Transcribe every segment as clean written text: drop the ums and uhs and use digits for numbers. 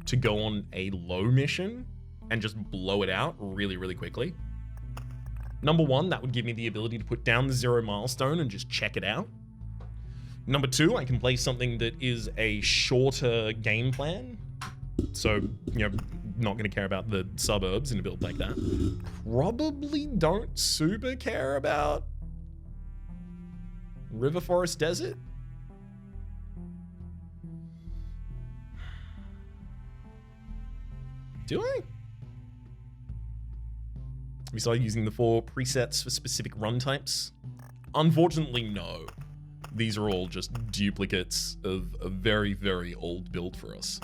to go on a low mission and just blow it out really, really quickly. Number one, that would give me the ability to put down the 0 milestone and just check it out. Number two, I can play something that is a shorter game plan. So, you know, not going to care about the suburbs in a build like that. Probably don't super care about River Forest Desert. Do I? We started using the 4 presets for specific run types. Unfortunately, no. These are all just duplicates of a very, very old build for us.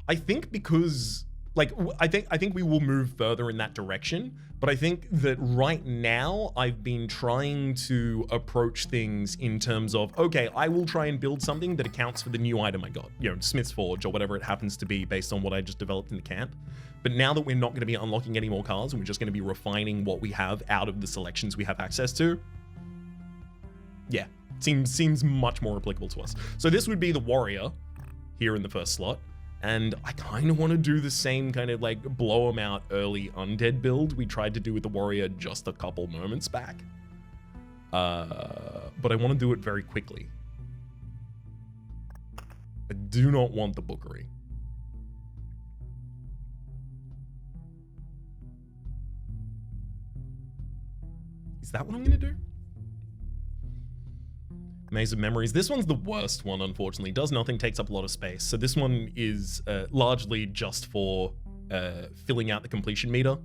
I think because, like, I think we will move further in that direction, but I think that right now I've been trying to approach things in terms of, okay, I will try and build something that accounts for the new item I got, you know, Smith's Forge or whatever it happens to be based on what I just developed in the camp. But now that we're not going to be unlocking any more cars and we're just going to be refining what we have out of the selections we have access to, yeah, seems much more applicable to us. So this would be the warrior here in the first slot. And I kind of want to do the same kind of like blow them out early undead build we tried to do with the warrior just a couple moments back. But I want to do it very quickly. I do not want the bookery. Is that what I'm going to do? Maze of Memories. This one's the worst one, unfortunately. Does nothing, takes up a lot of space. So this one is largely just for filling out the completion meter.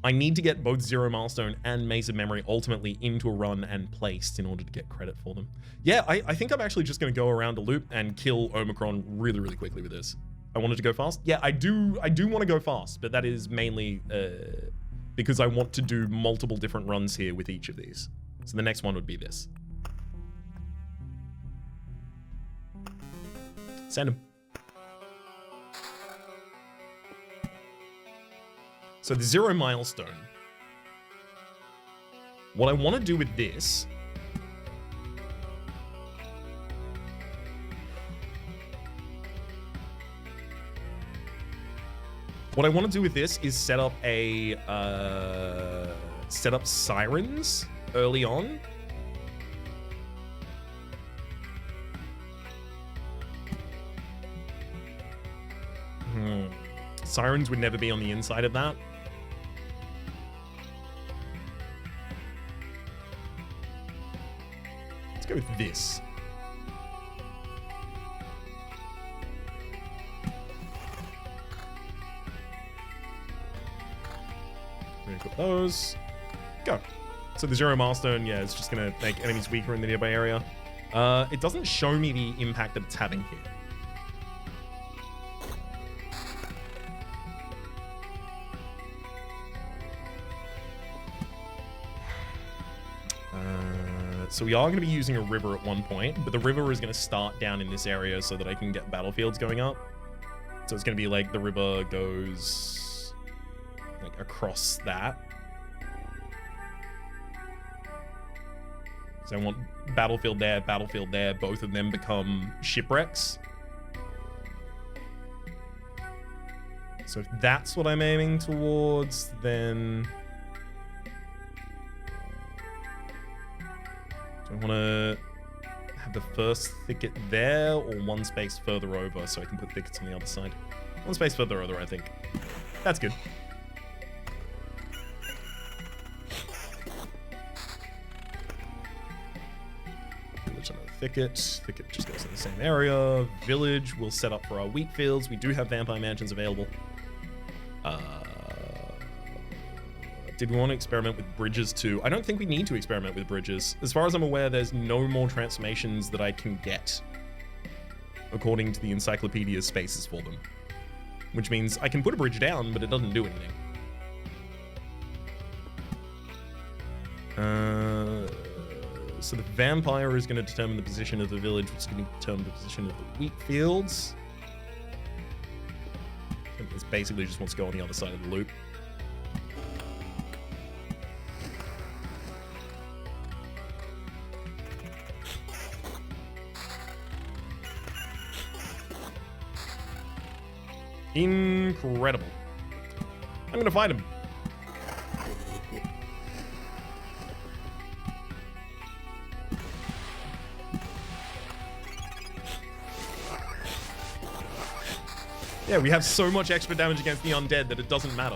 I need to get both 0 Milestone and Maze of Memory ultimately into a run and placed in order to get credit for them. Yeah, I think I'm actually just going to go around a loop and kill Omicron really, really quickly with this. I wanted to go fast. Yeah, I do want to go fast, but that is mainly because I want to do multiple different runs here with each of these. So the next one would be this. Send him. So the 0 Milestone. What I want to do with this is set up a set up sirens early on. Sirens would never be on the inside of that. Let's go with this. We're gonna put those. Go. So the 0 Milestone, yeah, it's just gonna make enemies weaker in the nearby area. It doesn't show me the impact that it's having here. So we are going to be using a river at one point, but the river is going to start down in this area so that I can get battlefields going up. So it's going to be like the river goes like across that. So I want battlefield there, both of them become shipwrecks. So if that's what I'm aiming towards, then do I want to have the first thicket there or one space further over so I can put thickets on the other side? One space further over, I think. That's good. Thicket just goes in the same area. Village will set up for our wheat fields. We do have vampire mansions available. Did we want to experiment with bridges too? I don't think we need to experiment with bridges. As far as I'm aware, there's no more transformations that I can get according to the encyclopedia's spaces for them. Which means I can put a bridge down, but it doesn't do anything. So the vampire is going to determine the position of the village, which is going to determine the position of the wheat fields. It basically just wants to go on the other side of the loop. Incredible. I'm gonna fight him. Yeah, we have so much extra damage against the undead that it doesn't matter.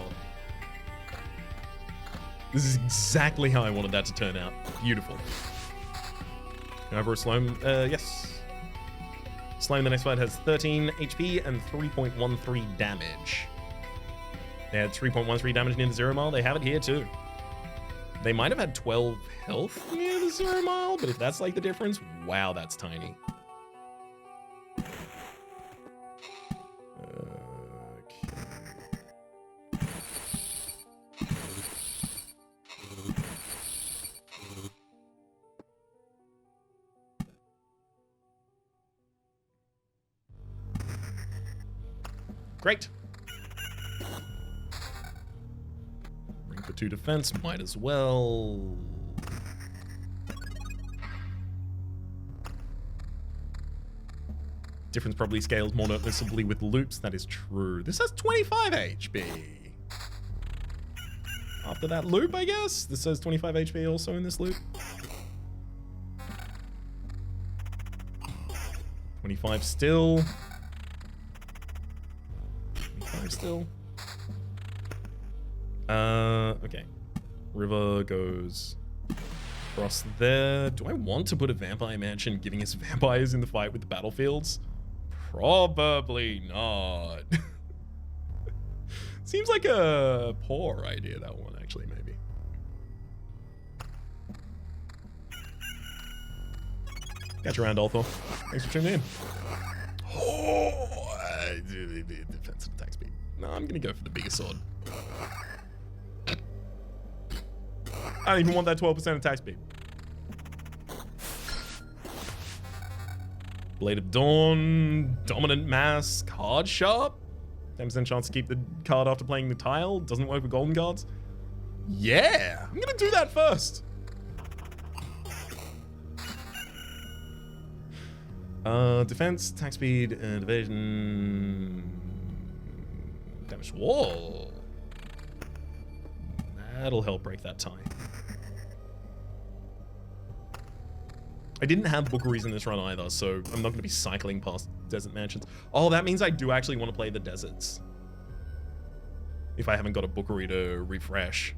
This is exactly how I wanted that to turn out. Beautiful. Over a Sloan, yes. Sloan, the next fight has 13 HP and 3.13 damage. They had 3.13 damage near the 0 mile. They have it here too. They might have had 12 health near the 0 mile, but if that's like the difference, wow, that's tiny. Great. Ring for 2 defense, might as well. Difference probably scales more noticeably with loops, that is true. This has 25 HP. After that loop, I guess? This says 25 HP also in this loop. 25 still. Still. Okay. River goes across there. Do I want to put a vampire mansion giving us vampires in the fight with the battlefields? Probably not. Seems like a poor idea, that one, actually, maybe. Catch you around, Althor. Thanks for tuning in. Oh, defensive attack speed. No, I'm gonna go for the bigger sword. I don't even want that 12% attack speed. Blade of Dawn, Dominant Mass, Card Sharp. 10% chance to keep the card after playing the tile. Doesn't work with golden cards. Yeah, I'm gonna do that first. Defense, attack speed, and evasion. Damage wall. That'll help break that tie. I didn't have bookeries in this run either, so I'm not going to be cycling past desert mansions. Oh, that means I do actually want to play the deserts. If I haven't got a bookery to refresh.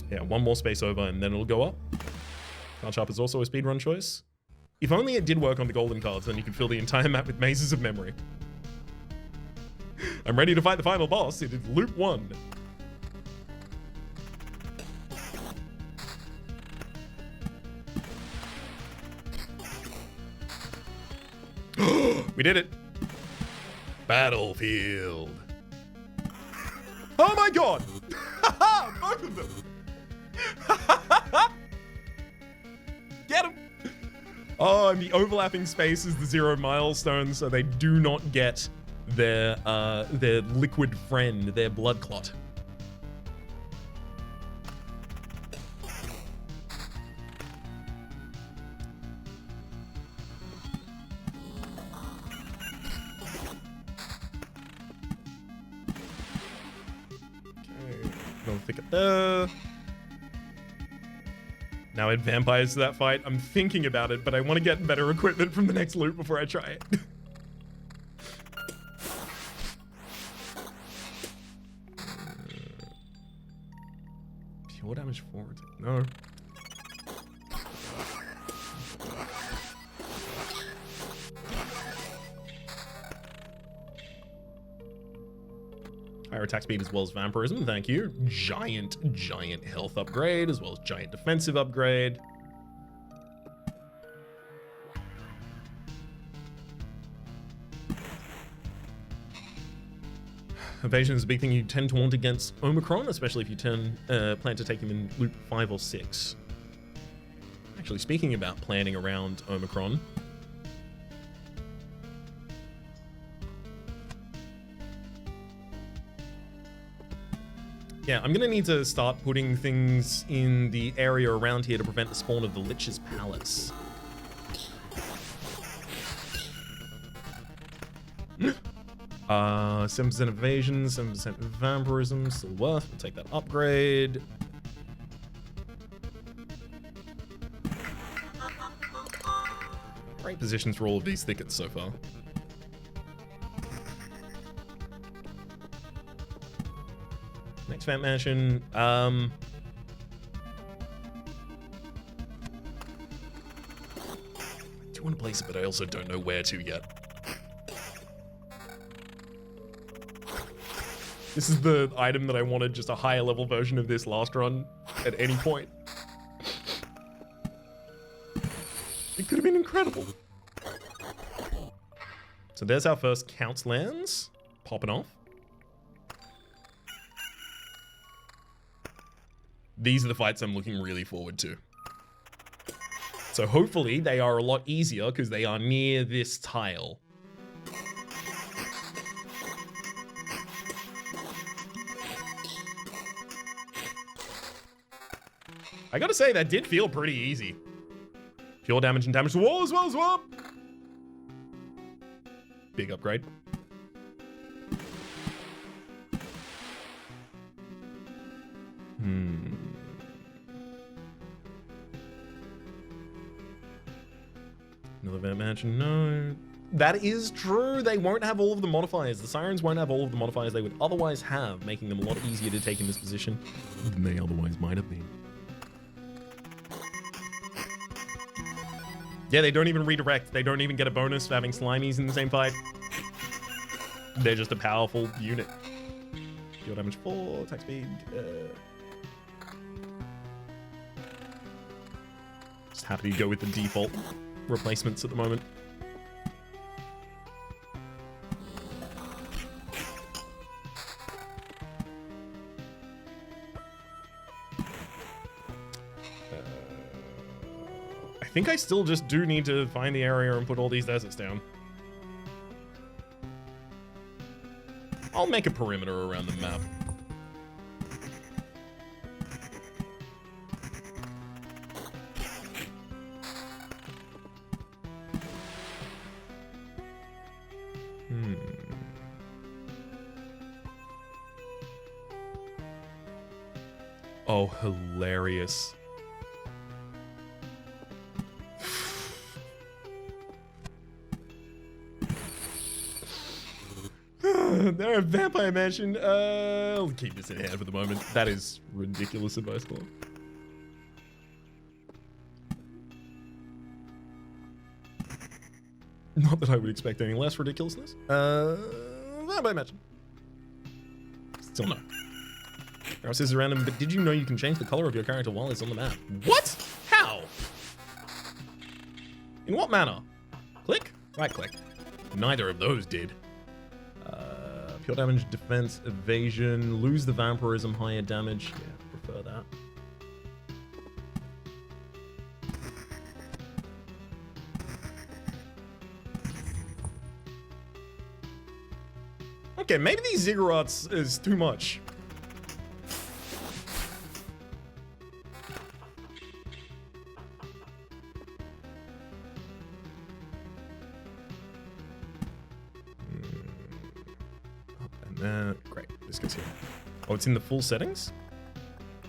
Yeah, one more space over and then it'll go up. Card Sharp is also a speedrun choice. If only it did work on the golden cards, then you could fill the entire map with mazes of memory. I'm ready to fight the final boss. It is loop 1. We did it. Battlefield. Oh my god! Both of them! Get him! Oh, and the overlapping space is the 0 milestone, so they do not get their liquid friend, their blood clot. Okay, another thicket there. Now add vampires to that fight. I'm thinking about it, but I want to get better equipment from the next loop before I try it. Pure damage forward. No. Higher attack speed as well as vampirism, thank you. Giant health upgrade as well as giant defensive upgrade. Evasion is a big thing you tend to want against Omicron, especially if you plan to take him in loop 5 or 6. Actually, speaking about planning around Omicron, Yeah, I'm gonna need to start putting things in the area around here to prevent the spawn of the Lich's Palace. 7% evasion, 7% vampirism, still worth. We'll take that upgrade. Great positions for all of these thickets so far. Next Vamp Mansion. Do you want to place it, but I also don't know where to yet. This is the item that I wanted, just a higher level version of this last run at any point. It could have been incredible. So there's our first Count's lands popping off. These are the fights I'm looking really forward to. So hopefully they are a lot easier because they are near this tile. I gotta say, that did feel pretty easy. Pure damage and damage to the wall as well as well. Big upgrade. Another Vamp Mansion, no. That is true. They won't have all of the modifiers. The Sirens won't have all of the modifiers they would otherwise have, making them a lot easier to take in this position than they otherwise might have been. Yeah, they don't even redirect. They don't even get a bonus for having Slimies in the same fight. They're just a powerful unit. Pure damage 4, attack speed. Just happy to go with the default replacements at the moment. I think I still just do need to find the area and put all these deserts down. I'll make a perimeter around the map. Oh, hilarious. They're a vampire mansion. I'll keep this in hand for the moment. That is ridiculous advice, Golem. Not that I would expect any less ridiculousness. Vampire mansion. Still no. This is random, but did you know you can change the color of your character while it's on the map? What? How? In what manner? Click? Right click. Neither of those did. Pure damage, defense, evasion, lose the vampirism, higher damage. Yeah, prefer that. Okay, maybe these ziggurats is too much. Great, this goes here. Oh, it's in the full settings?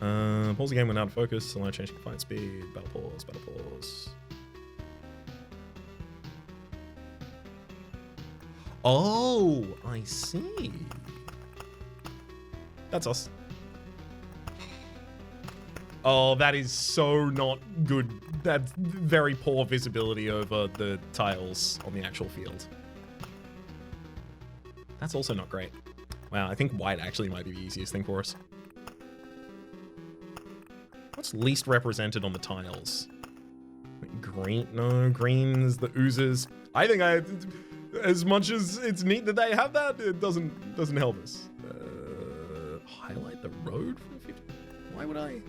Pause the game when out of focus, allow changing fight speed, battle pause, battle pause. Oh, I see. That's us. Oh, that is so not good. That's very poor visibility over the tiles on the actual field. That's also not great. Wow, I think white actually might be the easiest thing for us. What's least represented on the tiles? Green? No, green's the oozes. I think as much as it's neat that they have that, it doesn't help us. Highlight the road from 50? Why would I?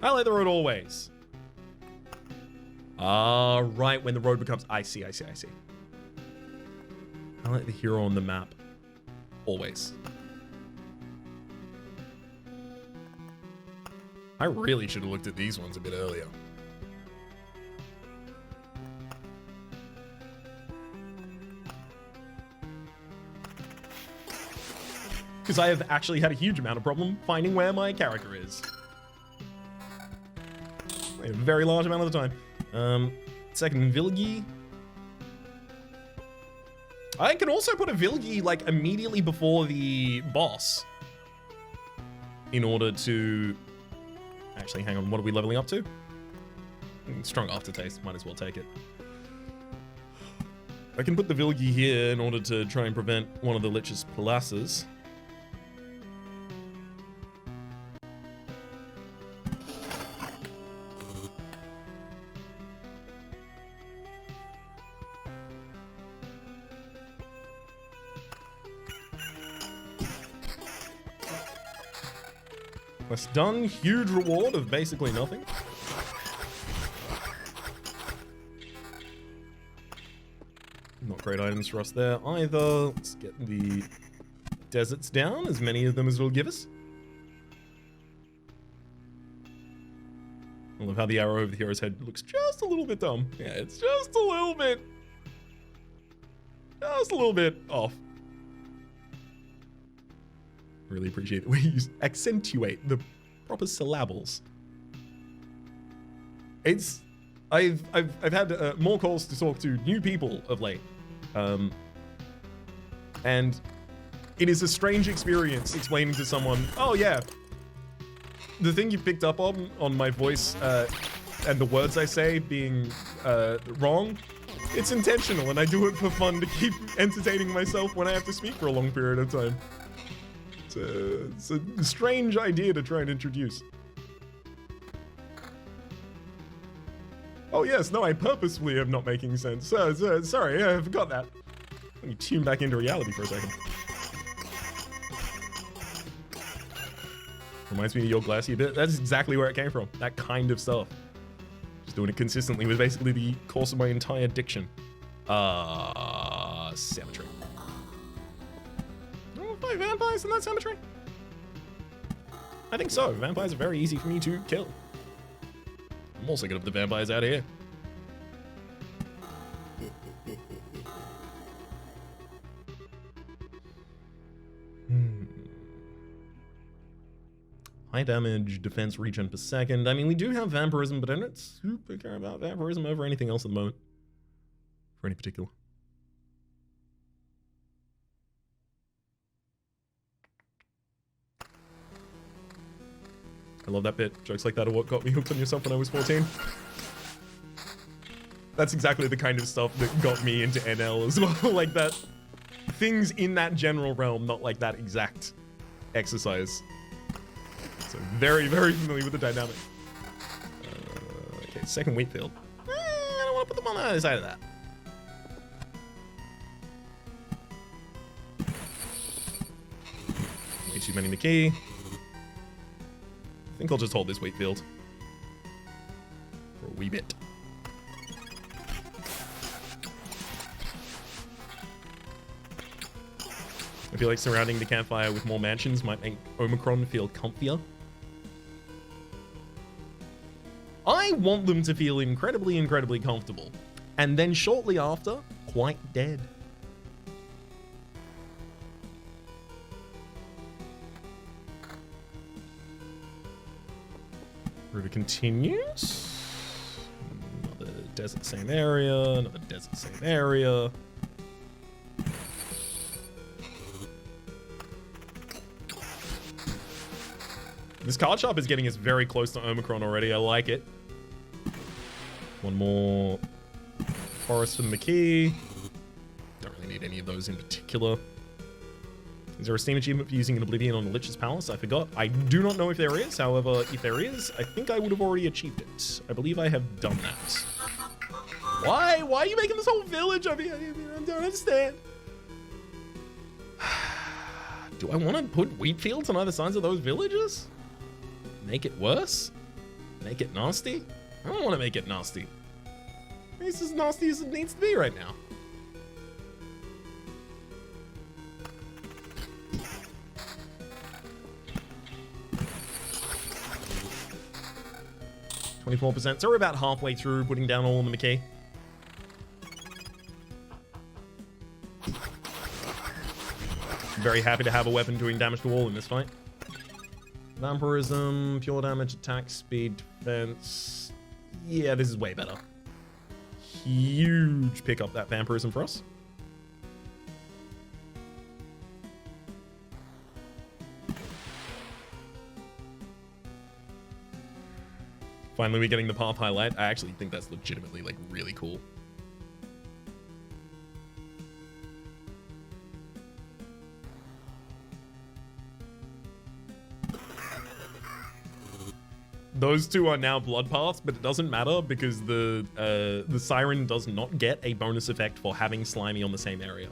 Highlight the road always. Right, when the road becomes, I see. Highlight the hero on the map. Always. I really should have looked at these ones a bit earlier. Because I have actually had a huge amount of problem finding where my character is. A very large amount of the time. Second Vilgi. I can also put a Vilgi like immediately before the boss. In order to... Actually, hang on, what are we leveling up to? Strong aftertaste, might as well take it. I can put the Vilgi here in order to try and prevent one of the Lich's Palasses. Quest done. Huge reward of basically nothing. Not great items for us there either. Let's get the deserts down, as many of them as it'll give us. I love how the arrow over the hero's head looks just a little bit dumb. Yeah, it's just a little bit off. Really appreciate the way you accentuate the proper syllables. It's I've had more calls to talk to new people of late, and it is a strange experience explaining to someone, oh yeah, the thing you picked up on my voice and the words I say being wrong, it's intentional, and I do it for fun to keep entertaining myself when I have to speak for a long period of time. It's a strange idea to try and introduce. Oh yes, no, I purposefully am not making sense. Sorry, I forgot that. Let me tune back into reality for a second. Reminds me of your glassy bit. That's exactly where it came from. That kind of stuff. Just doing it consistently was basically the course of my entire diction. Cemetery. Fight vampires in that cemetery? I think so. Vampires are very easy for me to kill. I'm also good at the vampires out here. High damage, defense, regen per second. I mean, we do have vampirism, but I don't super care about vampirism over anything else at the moment. For any particular. I love that bit. Jokes like that are what got me hooked on yourself when I was 14. That's exactly the kind of stuff that got me into NL as well. Like that. Things in that general realm, not like that exact exercise. So very, very familiar with the dynamic. Okay, second wheat field. I don't want to put them on the other side of that. Way too many McKee. I think I'll just hold this wheat field for a wee bit. I feel like surrounding the campfire with more mansions might make Omicron feel comfier. I want them to feel incredibly, incredibly comfortable. And then shortly after, quite dead. River continues. Another desert, same area. Another desert, same area. This card shop is getting us very close to Omicron already. I like it. One more forest for the McKee. Don't really need any of those in particular. Is there a Steam achievement for using an Oblivion on the Lich's Palace? I forgot. I do not know if there is. However, if there is, I think I would have already achieved it. I believe I have done that. Why? Why are you making this whole village over here? I don't understand. Do I want to put wheat fields on either sides of those villages? Make it worse? Make it nasty? I don't want to make it nasty. It's as nasty as it needs to be right now. 24%. So we're about halfway through putting down all of the McKay. Very happy to have a weapon doing damage to all in this fight. Vampirism, pure damage, attack, speed, defense. Yeah, this is way better. Huge pick up that vampirism for us. Finally, we're getting the path highlight. I actually think that's legitimately, like, really cool. Those two are now blood paths, but it doesn't matter because the siren does not get a bonus effect for having slimy on the same area.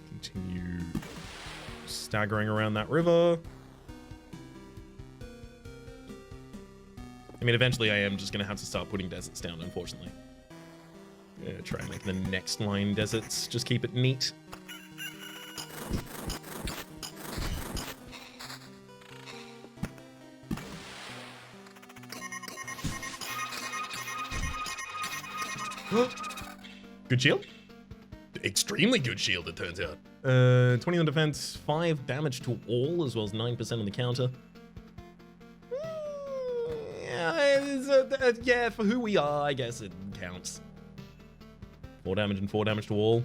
Continue staggering around that river. I mean, eventually I am just going to have to start putting deserts down, unfortunately. Gonna try and make the next line deserts. Just keep it neat. Good shield? Extremely good shield, it turns out. 20 on defense, 5 damage to all, as well as 9% on the counter. Yeah, for who we are, I guess it counts. 4 damage and 4 damage to all.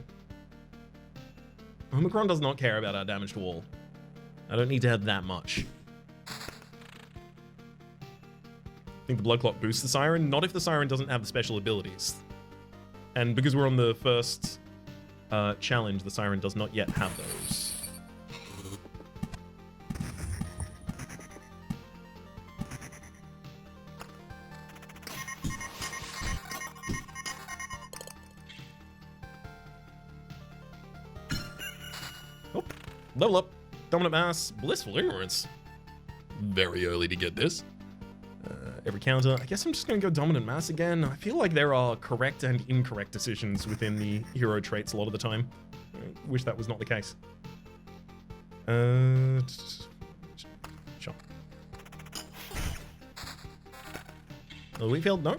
Omicron does not care about our damage to all. I don't need to have that much. I think the Blood Clot boosts the Siren. Not if the Siren doesn't have the special abilities. And because we're on the first challenge, the Siren does not yet have those. Level up. Dominant Mass. Blissful Ignorance. Very early to get this. Every counter. I guess I'm just going to go Dominant Mass again. I feel like there are correct and incorrect decisions within the hero traits a lot of the time. I wish that was not the case. Sure. The wheat field? No.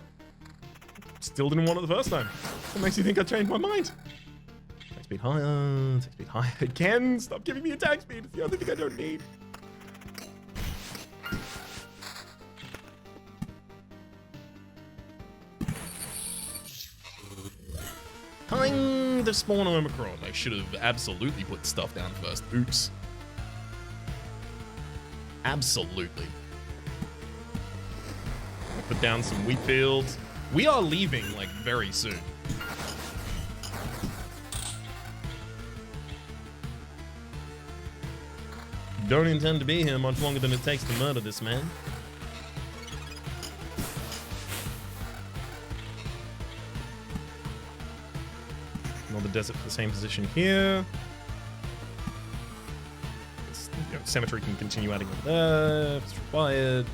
Still didn't want it the first time. What makes you think I changed my mind? Speed higher, attack speed higher again. Stop giving me attack speed. It's the only thing I don't need. Time to spawn Omicron. I should have absolutely put stuff down first. Oops. Absolutely. Put down some wheat fields. We are leaving, like, very soon. Don't intend to be here much longer than it takes to murder this man. Another desert for the same position here. Cemetery can continue adding over there if it's required.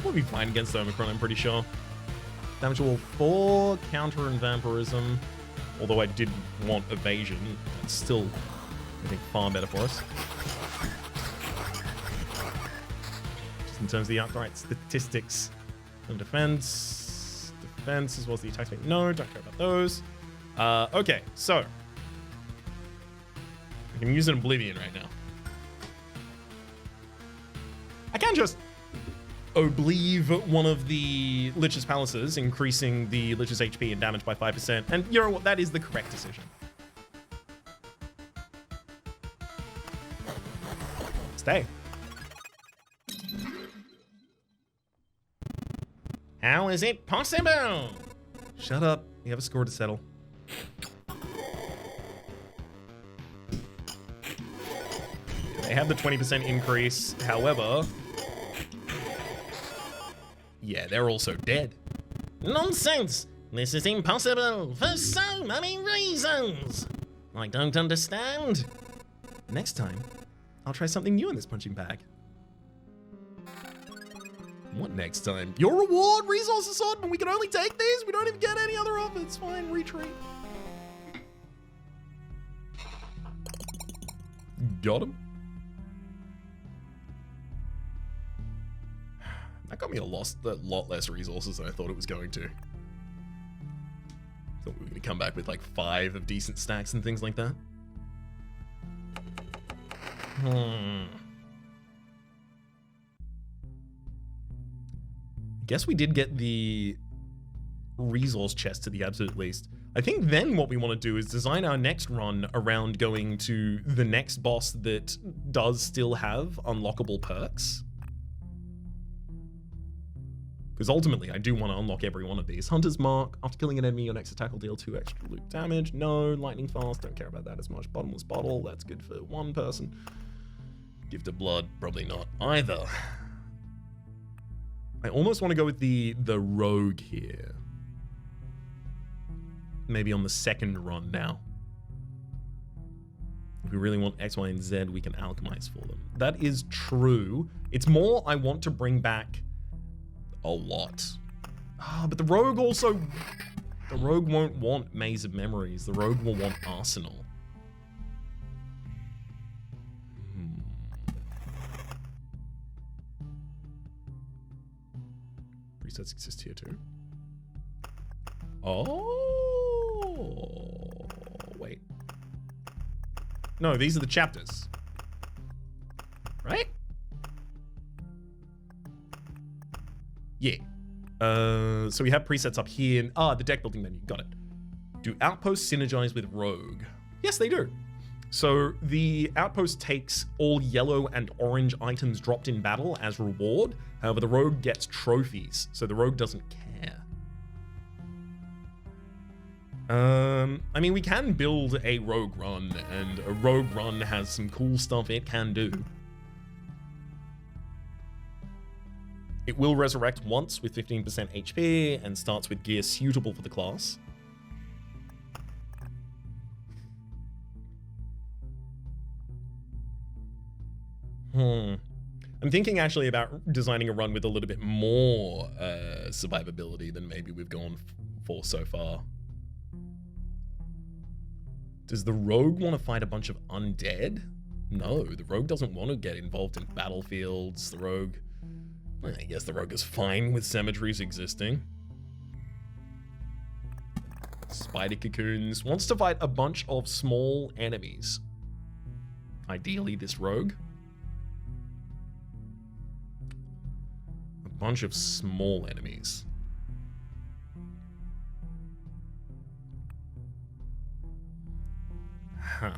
We'll be fine against Omicron, I'm pretty sure. Damage to all 4, counter and vampirism. Although I did want evasion, that's still, I think, far better for us. Just in terms of the outright statistics. And defense as well as the attack speed. No, don't care about those. Okay, so. I can use an Oblivion right now. I can just oblieve one of the Lich's Palaces, increasing the Lich's HP and damage by 5%. And you know what? That is the correct decision. Stay. How is it possible? Shut up. You have a score to settle. They have the 20% increase. However, yeah, they're also dead. Nonsense! This is impossible for so many reasons. I don't understand. Next time, I'll try something new in this punching bag. What next time? Your reward, resources sword, and we can only take these? We don't even get any other offers. Fine, retreat. Got him. That got me a lot less resources than I thought it was going to. Thought we were going to come back with like 5 of decent stacks and things like that. Guess we did get the resource chest to the absolute least. I think then what we want to do is design our next run around going to the next boss that does still have unlockable perks. Because ultimately, I do want to unlock every one of these. Hunter's Mark. After killing an enemy, your next attack will deal 2 extra loot damage. No. Lightning Fast. Don't care about that as much. Bottomless Bottle. That's good for one person. Gift of Blood. Probably not either. I almost want to go with the Rogue here. Maybe on the second run now. If we really want X, Y, and Z, we can alchemize for them. That is true. It's more I want to bring back a lot. But the Rogue also... The Rogue won't want Maze of Memories. The Rogue will want Arsenal. Presets exist here too. Oh, wait. No, these are the chapters. Right? Yeah. So we have presets up here. And, the deck building menu. Got it. Do outposts synergize with Rogue? Yes, they do. So the outpost takes all yellow and orange items dropped in battle as reward. However, the Rogue gets trophies, so the Rogue doesn't care. I mean, we can build a Rogue run, and a Rogue run has some cool stuff it can do. It will resurrect once with 15% HP and starts with gear suitable for the class. I'm thinking actually about designing a run with a little bit more survivability than maybe we've gone for so far. Does the Rogue want to fight a bunch of undead? No, the Rogue doesn't want to get involved in battlefields. The Rogue... I guess the Rogue is fine with cemeteries existing. Spider Cocoons. Wants to fight a bunch of small enemies. Ideally, this Rogue. A bunch of small enemies. Huh.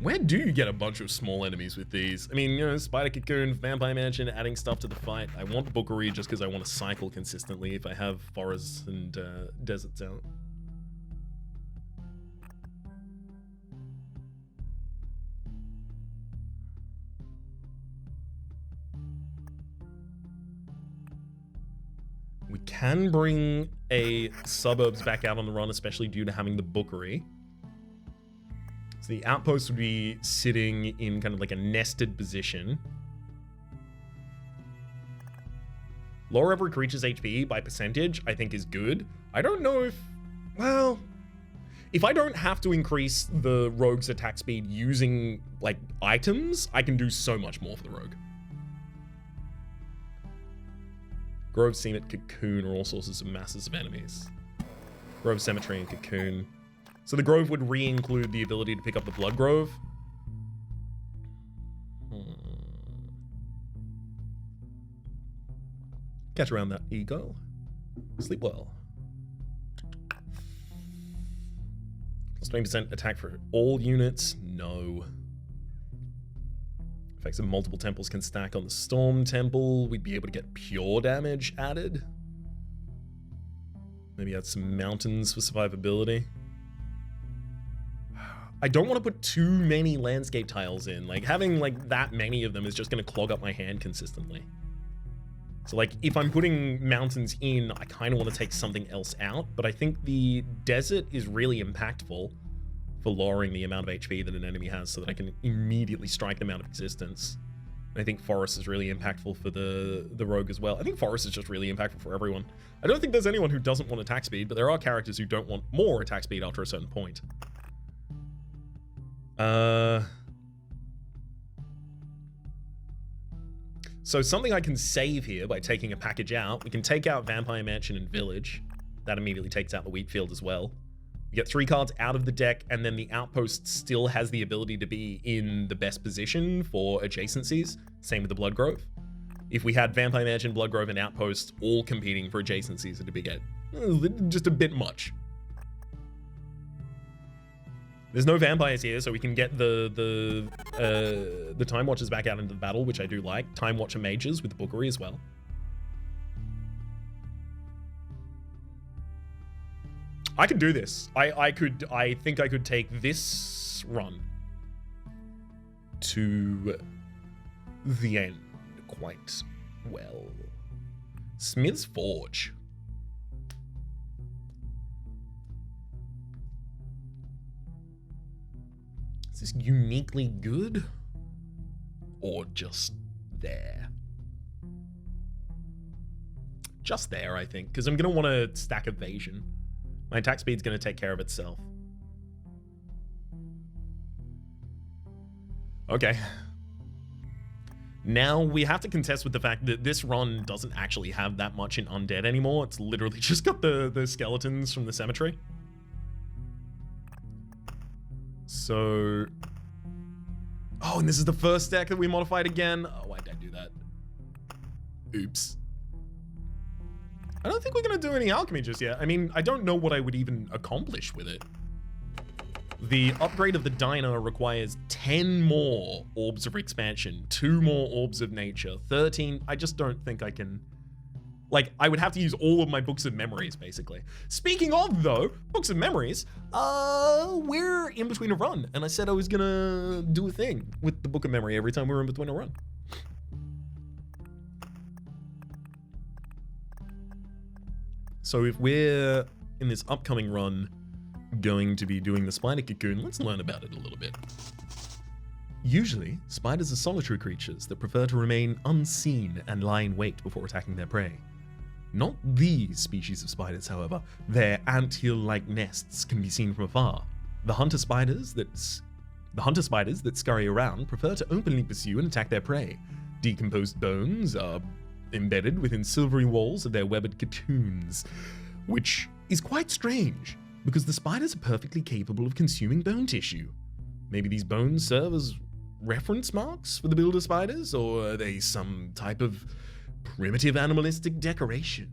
Where do you get a bunch of small enemies with these? I mean, you know, Spider Cocoon, Vampire Mansion, adding stuff to the fight. I want Bookery just because I want to cycle consistently if I have forests and deserts out. We can bring a suburbs back out on the run, especially due to having the Bookery. So the outpost would be sitting in kind of like a nested position. Lower every creature's HP by percentage, I think is good. I don't know if, well, if I don't have to increase the Rogue's attack speed using like items, I can do so much more for the Rogue. Grove, Seamit, Cocoon are all sources of masses of enemies. Grove, Cemetery, and Cocoon. So the Grove would re-include the ability to pick up the Blood Grove. Catch around that ego. Sleep well. Plus 20% attack for all units. No. Effects of multiple temples can stack on the Storm Temple. We'd be able to get pure damage added. Maybe add some mountains for survivability. I don't want to put too many landscape tiles in. Like, having, like, that many of them is just going to clog up my hand consistently. So, like, if I'm putting mountains in, I kind of want to take something else out. But I think the desert is really impactful for lowering the amount of HP that an enemy has so that I can immediately strike them out of existence. And I think forest is really impactful for the rogue as well. I think forest is just really impactful for everyone. I don't think there's anyone who doesn't want attack speed, but there are characters who don't want more attack speed after a certain point. So something I can save here by taking a package out. We can take out Vampire Mansion and Village. That immediately takes out the Wheat Field as well. You get 3 cards out of the deck, and then the Outpost still has the ability to be in the best position for adjacencies. Same with the Bloodgrove. If we had Vampire Mansion, Bloodgrove, and Outpost all competing for adjacencies, it'd be just a bit much. There's no vampires here, so we can get the Time Watchers back out into the battle, which I do like. Time Watcher Mages with the Bookery as well. I can do this. I think I could take this run to the end quite well. Smith's Forge. Is this uniquely good? Or just there? Just there, I think, because I'm going to want to stack Evasion. My attack speed's going to take care of itself. Okay. Now we have to contest with the fact that this run doesn't actually have that much in undead anymore. It's literally just got the skeletons from the cemetery. So... Oh, and this is the first deck that we modified again. Oh, why did I do that? Oops. I don't think we're going to do any alchemy just yet. I mean, I don't know what I would even accomplish with it. The upgrade of the diner requires 10 more orbs of expansion, 2 more orbs of nature, 13. I just don't think I can... Like, I would have to use all of my books of memories, basically. Speaking of, though, books of memories, we're in between a run. And I said I was going to do a thing with the book of memory every time we were in between a run. So if we're, in this upcoming run, going to be doing the Spider Cocoon, let's learn about it a little bit. Usually, spiders are solitary creatures that prefer to remain unseen and lie in wait before attacking their prey. Not these species of spiders, however. Their anthill-like nests can be seen from afar. The hunter spiders that scurry around prefer to openly pursue and attack their prey. Decomposed bones are embedded within silvery walls of their webbed cocoons, which is quite strange, because the spiders are perfectly capable of consuming bone tissue. Maybe these bones serve as reference marks for the builder spiders, or are they some type of primitive animalistic decoration?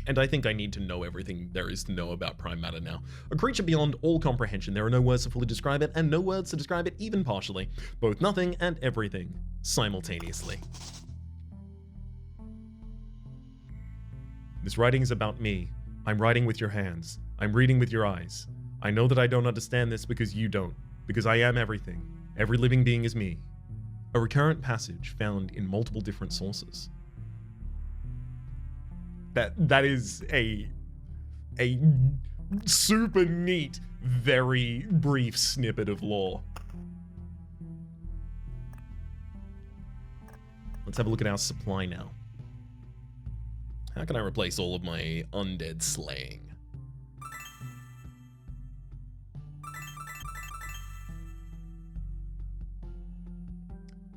And I think I need to know everything there is to know about prime matter now. A creature beyond all comprehension. There are no words to fully describe it, and no words to describe it even partially. Both nothing and everything, simultaneously. This writing is about me. I'm writing with your hands. I'm reading with your eyes. I know that I don't understand this because you don't. Because I am everything. Every living being is me. A recurrent passage found in multiple different sources. That is a super neat, very brief snippet of lore. Let's have a look at our supply now. How can I replace all of my undead slaying?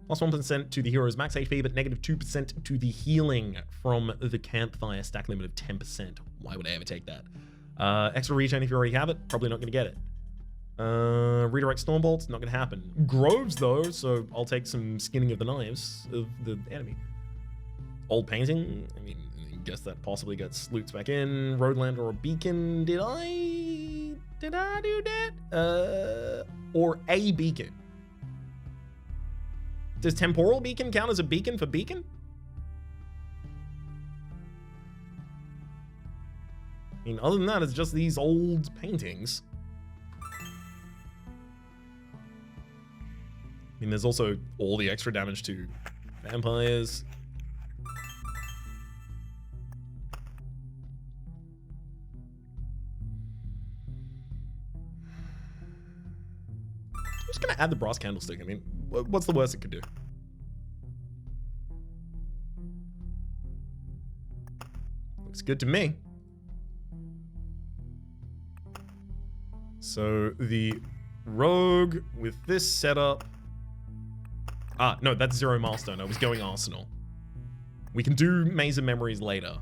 Plus 1% to the hero's max HP, but negative 2% to the healing from the campfire. Stack limit of 10%. Why would I ever take that? Extra regen if you already have it. Probably not going to get it. Redirect Stormbolts, not going to happen. Groves, though, so I'll take some skinning of the knives of the enemy. Old painting, I mean, I guess that possibly gets loops back in. Roadlander or beacon, did I do that? Or a beacon. Does temporal beacon count as a beacon for beacon? I mean, other than that, it's just these old paintings. I mean, there's also all the extra damage to vampires. I'm just gonna add the brass candlestick. I mean, what's the worst it could do? Looks good to me. So the rogue with this setup. Ah, no, that's 0 milestone. I was going arsenal. We can do Maze of Memories later.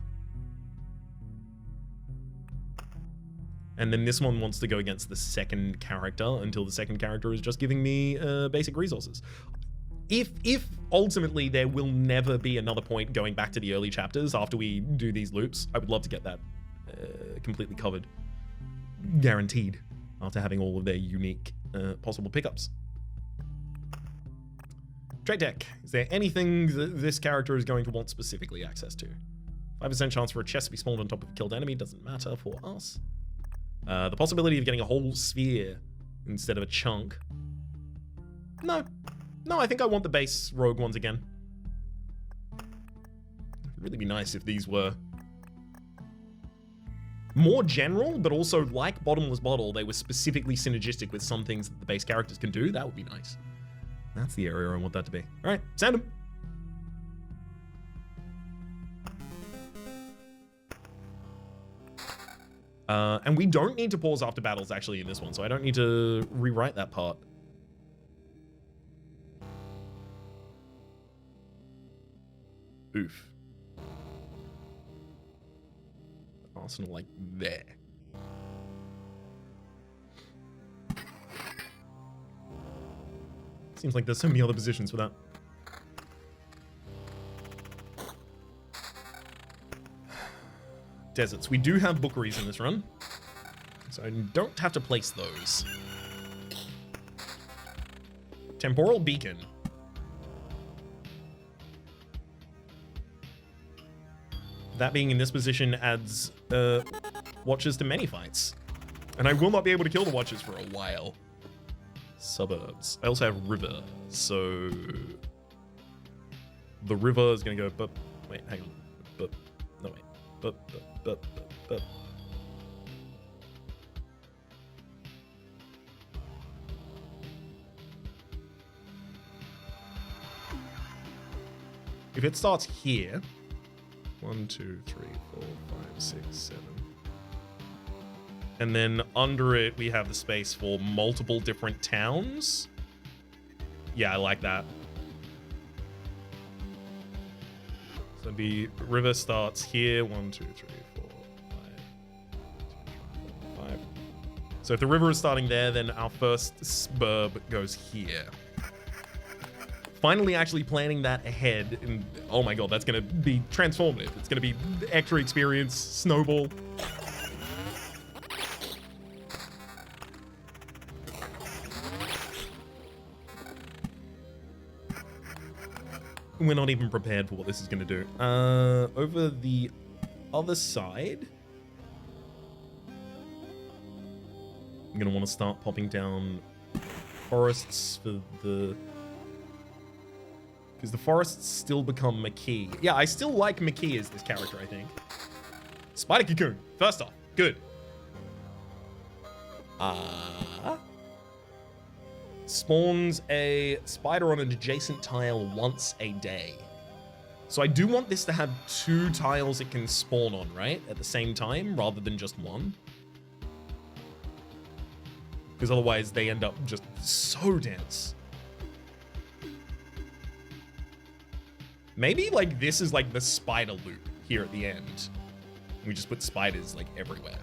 And then this one wants to go against the second character until the second character is just giving me basic resources. If ultimately there will never be another point going back to the early chapters after we do these loops, I would love to get that completely covered. Guaranteed. After having all of their unique possible pickups. Trade deck. Is there anything that this character is going to want specifically access to? 5% chance for a chest to be spawned on top of a killed enemy. Doesn't matter for us. The possibility of getting a whole sphere instead of a chunk. No. No, I think I want the base rogue ones again. It'd really be nice if these were more general, but also like Bottomless Bottle, they were specifically synergistic with some things that the base characters can do. That would be nice. That's the area I want that to be. All right, send them. And we don't need to pause after battles actually in this one, so I don't need to rewrite that part. Oof. Arsenal like there. Seems like there's so many other positions for that. Deserts. We do have bookeries in this run, so I don't have to place those. Temporal Beacon. That being in this position adds watchers to many fights. And I will not be able to kill the watchers for a while. Suburbs. I also have river, so the river is gonna go but wait, hang on. But no wait. But if it starts here, 1, 2, 3, 4, 5, 6, 7. And then under it, we have the space for multiple different towns. Yeah, I like that. So the river starts here. 1, 2, 3, 4, 5. 5. So if the river is starting there, then our first suburb goes here. Finally actually planning that ahead, and oh my god, that's gonna be transformative. It's gonna be extra experience, snowball. We're not even prepared for what this is gonna do. Over the other side, I'm gonna want to start popping down forests for the... because the forests still become McKee. Yeah, I still like McKee as this character, I think. Spider Cocoon, first off, good. Spawns a spider on an adjacent tile once a day. So I do want this to have 2 tiles it can spawn on, right? At the same time, rather than just 1. Because otherwise they end up just so dense. Maybe like this is like the spider loop here at the end. We just put spiders like everywhere.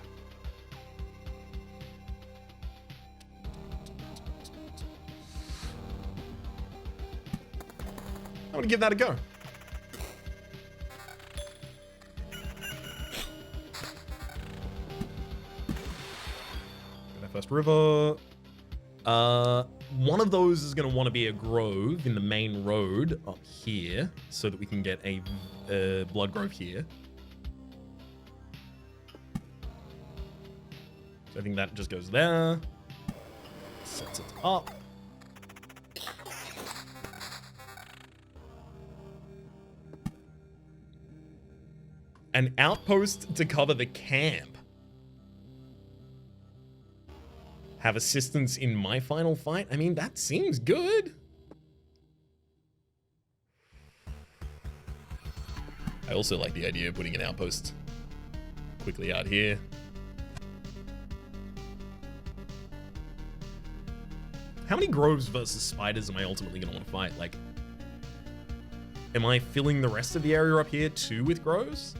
I'm gonna give that a go. Get our first river. One of those is going to want to be a grove in the main road up here so that we can get a blood grove here. I think that just goes there. Sets it up. An outpost to cover the camp. Have assistance in my final fight? I mean, that seems good. I also like the idea of putting an outpost quickly out here. How many groves versus spiders am I ultimately going to want to fight? Like, am I filling the rest of the area up here too with groves?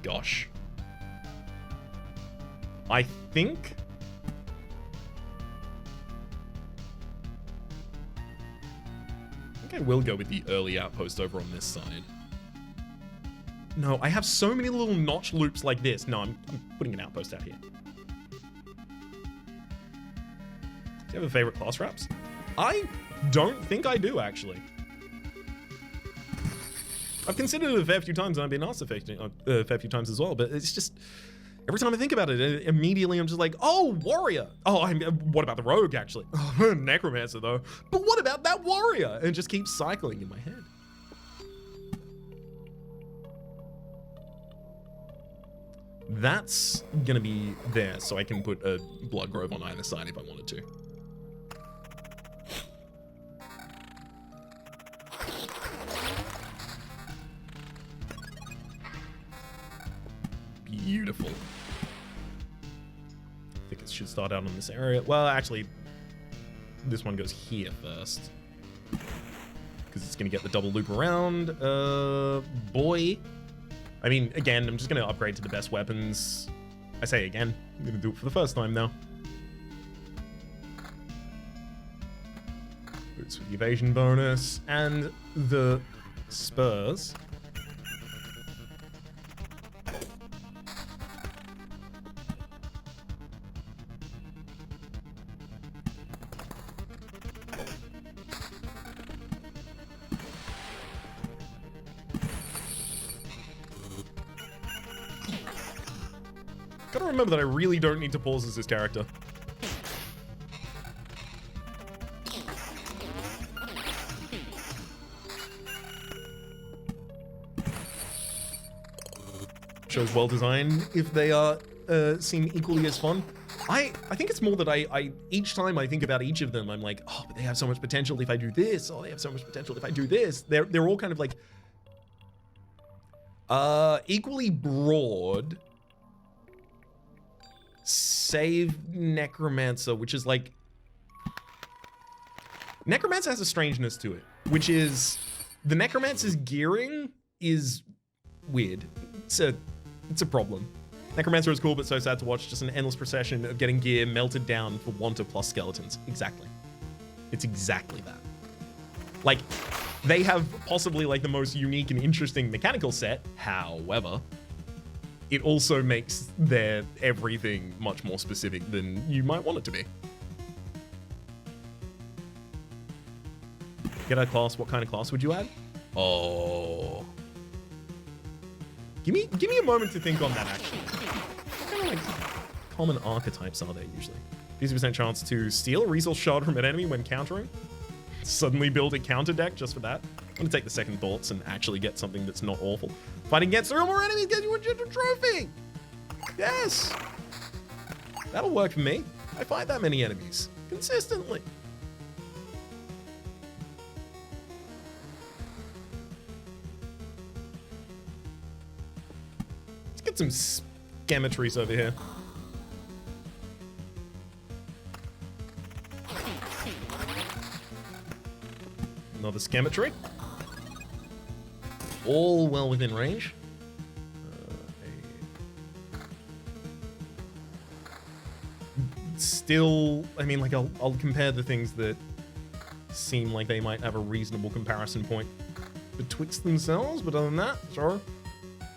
Gosh. I think I will go with the early outpost over on this side. No, I have so many little notch loops like this. No, I'm putting an outpost out here. Do you have a favorite class, Raps? I don't think I do, actually. I've considered it a fair few times, and I've been asked a fair few times as well, but it's just, every time I think about it, immediately I'm just like, oh, warrior. Oh, what about the rogue, actually? Oh, necromancer, though. But what about that warrior? And it just keeps cycling in my head. That's gonna be there, so I can put a blood grove on either side if I wanted to. Beautiful. I think it should start out on this area. Well, actually, this one goes here first. Because it's going to get the double loop around. Boy. I mean, again, I'm just going to upgrade to the best weapons. I say again, I'm going to do it for the first time now. Boots with the evasion bonus. And the spurs. Gotta remember that I really don't need to pause as this character. Shows well designed if they are seem equally as fun. I think it's more that I each time I think about each of them, I'm like, oh, but they have so much potential if I do this. Oh, they have so much potential if I do this. They're all kind of like equally broad. Save Necromancer, which is like... Necromancer has a strangeness to it, which is... The Necromancer's gearing is weird. It's a problem. Necromancer is cool, but so sad to watch. Just an endless procession of getting gear melted down for want of plus skeletons. Exactly. It's exactly that. Like, they have possibly like the most unique and interesting mechanical set. However... it also makes their everything much more specific than you might want it to be. Get a class. What kind of class would you add? Oh. Give me a moment to think on that, actually. What kind of like common archetypes are there usually? 50% chance to steal a resource shard from an enemy when countering. Suddenly build a counter deck just for that. I'm gonna take the second thoughts and actually get something that's not awful. Fighting against 3 or more enemies gets you a trophy! Yes! That'll work for me. I fight that many enemies. Consistently. Let's get some scametries over here. Another scametry. All well within range. Still, I mean, like, I'll compare the things that seem like they might have a reasonable comparison point betwixt themselves, but other than that, sure.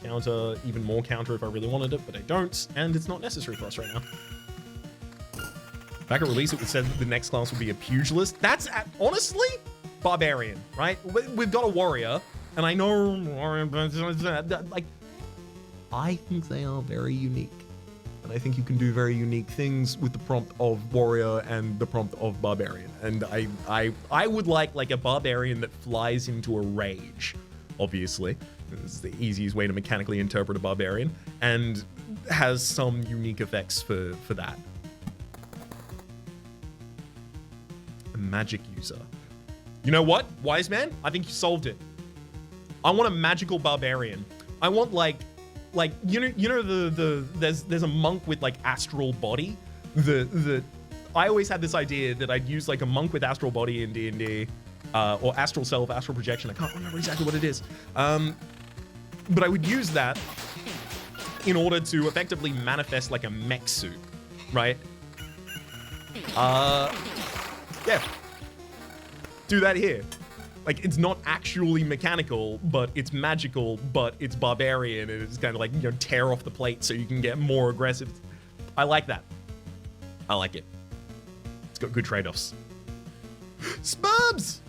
Counter, even more counter if I really wanted it, but I don't, and it's not necessary for us right now. Back at release, it was said that the next class would be a pugilist. That's honestly barbarian, right? We've got a warrior, and I know like I think they are very unique, and I think you can do very unique things with the prompt of warrior and the prompt of barbarian. And I would like a barbarian that flies into a rage. Obviously, this is the easiest way to mechanically interpret a barbarian, and has some unique effects for that. A magic user. You know what, Wise Man? I think you solved it. I want a magical barbarian. I want like you know there's a monk with like astral body. I always had this idea that I'd use like a monk with astral body in D&D, or astral self, astral projection. I can't remember exactly what it is. But I would use that in order to effectively manifest like a mech suit, right? Yeah. Do that here. Like, it's not actually mechanical, but it's magical, but it's barbarian, and it's kind of like, you know, tear off the plate so you can get more aggressive. I like that. I like it. It's got good trade-offs. Spubs!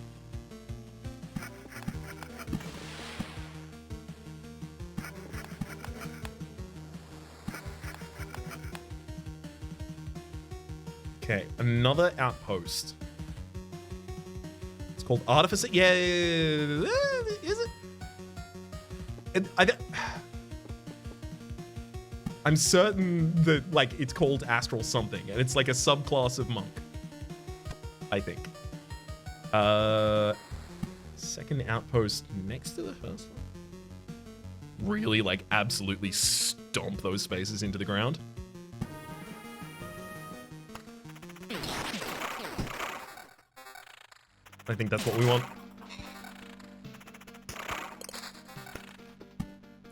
Okay, another outpost. It's called Artificer. Yeah, is it? I'm certain that like it's called Astral something, and it's like a subclass of monk. I think. Second outpost next to the first one. Really, like, absolutely stomp those spaces into the ground. I think that's what we want.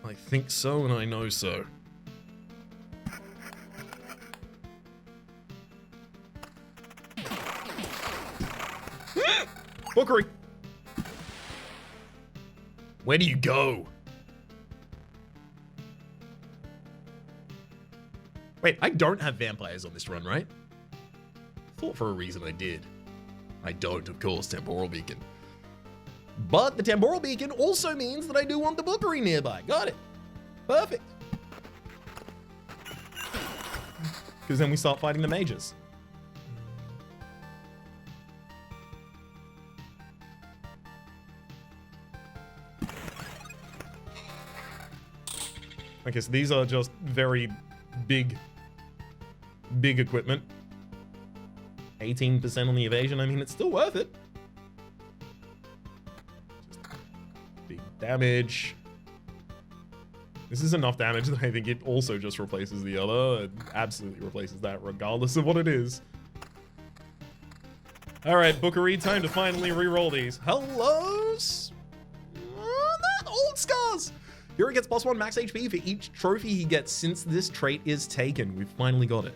I think so, and I know so. Bookery! Where do you go? Wait, I don't have vampires on this run, right? Thought for a reason I did. I don't, of course, Temporal Beacon. But the Temporal Beacon also means that I do want the Bookery nearby. Got it. Perfect. Because then we start fighting the mages. Okay, so these are just very big equipment. 18% on the evasion, I mean, it's still worth it. Just big damage. This is enough damage that I think it also just replaces the other. It absolutely replaces that regardless of what it is. All right, Bookery, time to finally re-roll these. Hello? Old Scars! Hero gets +1 max HP for each trophy he gets since this trait is taken. We've finally got it.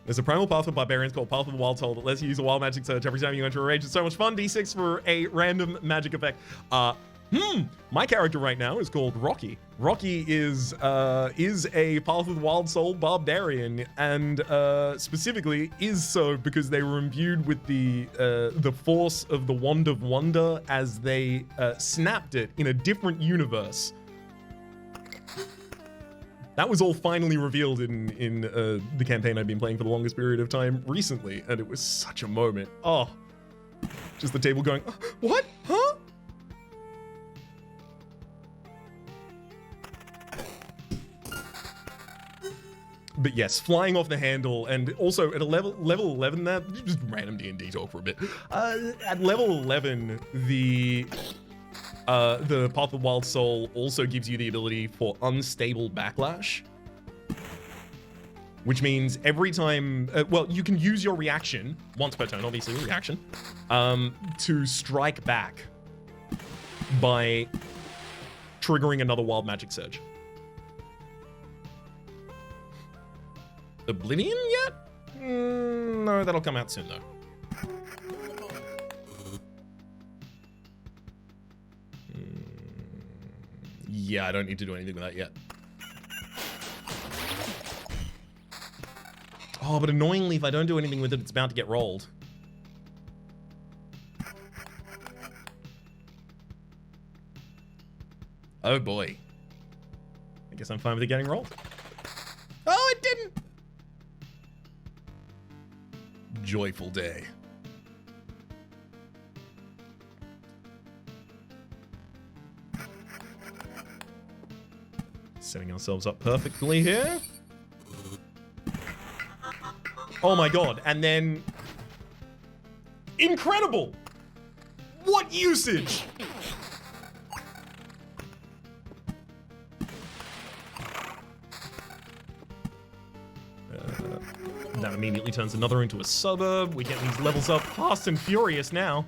There's a primal path for barbarians called Path of the Wild Soul that lets you use a wild magic surge every time you enter a rage. It's so much fun. D6 for a random magic effect. My character right now is called Rocky. Rocky is a Path of the Wild Soul barbarian, and specifically is so because they were imbued with the force of the Wand of Wonder as they snapped it in a different universe. That was all finally revealed in the campaign I've been playing for the longest period of time recently, and it was such a moment. Oh, just the table going, what? Huh? But yes, flying off the handle, and also at a level 11, that just random D&D talk for a bit. At level 11, the Path of the Wild Soul also gives you the ability for unstable backlash, which means every time, well, you can use your reaction once per turn, obviously reaction, to strike back by triggering another wild magic surge. Oblivion yet? No, that'll come out soon though. Yeah, I don't need to do anything with that yet. Oh, but annoyingly, if I don't do anything with it, it's about to get rolled. Oh boy. I guess I'm fine with it getting rolled. Oh, it didn't! Joyful day. Setting ourselves up perfectly here. Oh my god, and then... Incredible! What usage? That immediately turns another into a suburb. We get these levels up fast and furious now.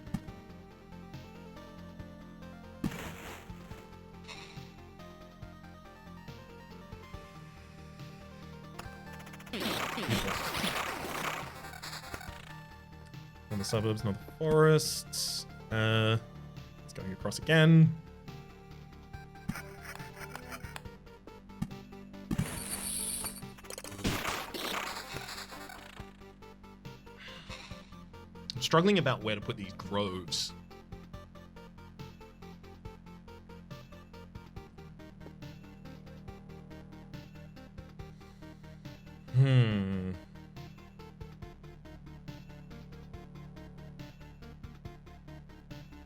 On the suburbs, not the forests. It's going across again. I'm struggling about where to put these groves.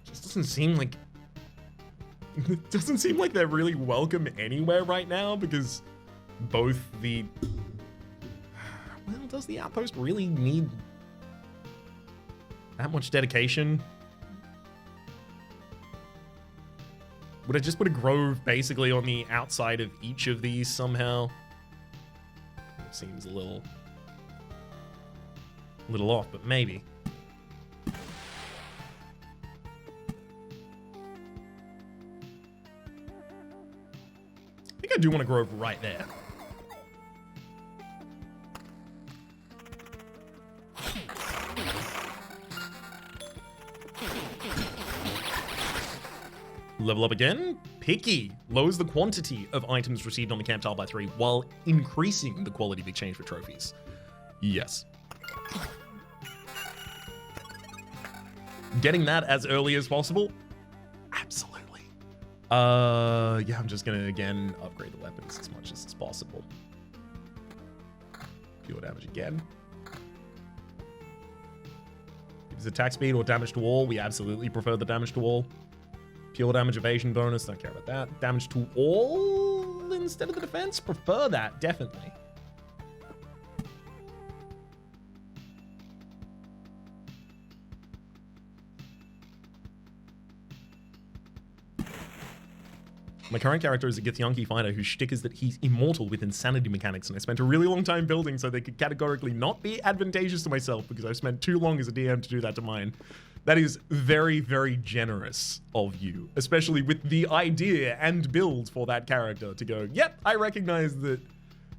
Just doesn't seem like... It doesn't seem like they're really welcome anywhere right now, because both the... Well, does the outpost really need that much dedication? Would I just put a grove basically on the outside of each of these somehow? It seems a little off, but maybe. I think I do want a grove right there. Level up again. Picky lowers the quantity of items received on the camp tile by 3 while increasing the quality of exchange for trophies. Yes. Getting that as early as possible? Absolutely. Yeah, I'm just gonna again upgrade the weapons as much as possible. Pure damage again. Is it attack speed or damage to all? We absolutely prefer the damage to all. Pure damage evasion bonus, don't care about that. Damage to all instead of the defense? Prefer that, definitely. My current character is a Githyanki fighter whose shtick is that he's immortal with insanity mechanics, and I spent a really long time building so they could categorically not be advantageous to myself because I've spent too long as a DM to do that to mine. That is very, very generous of you, especially with the idea and build for that character to go, yep, I recognize that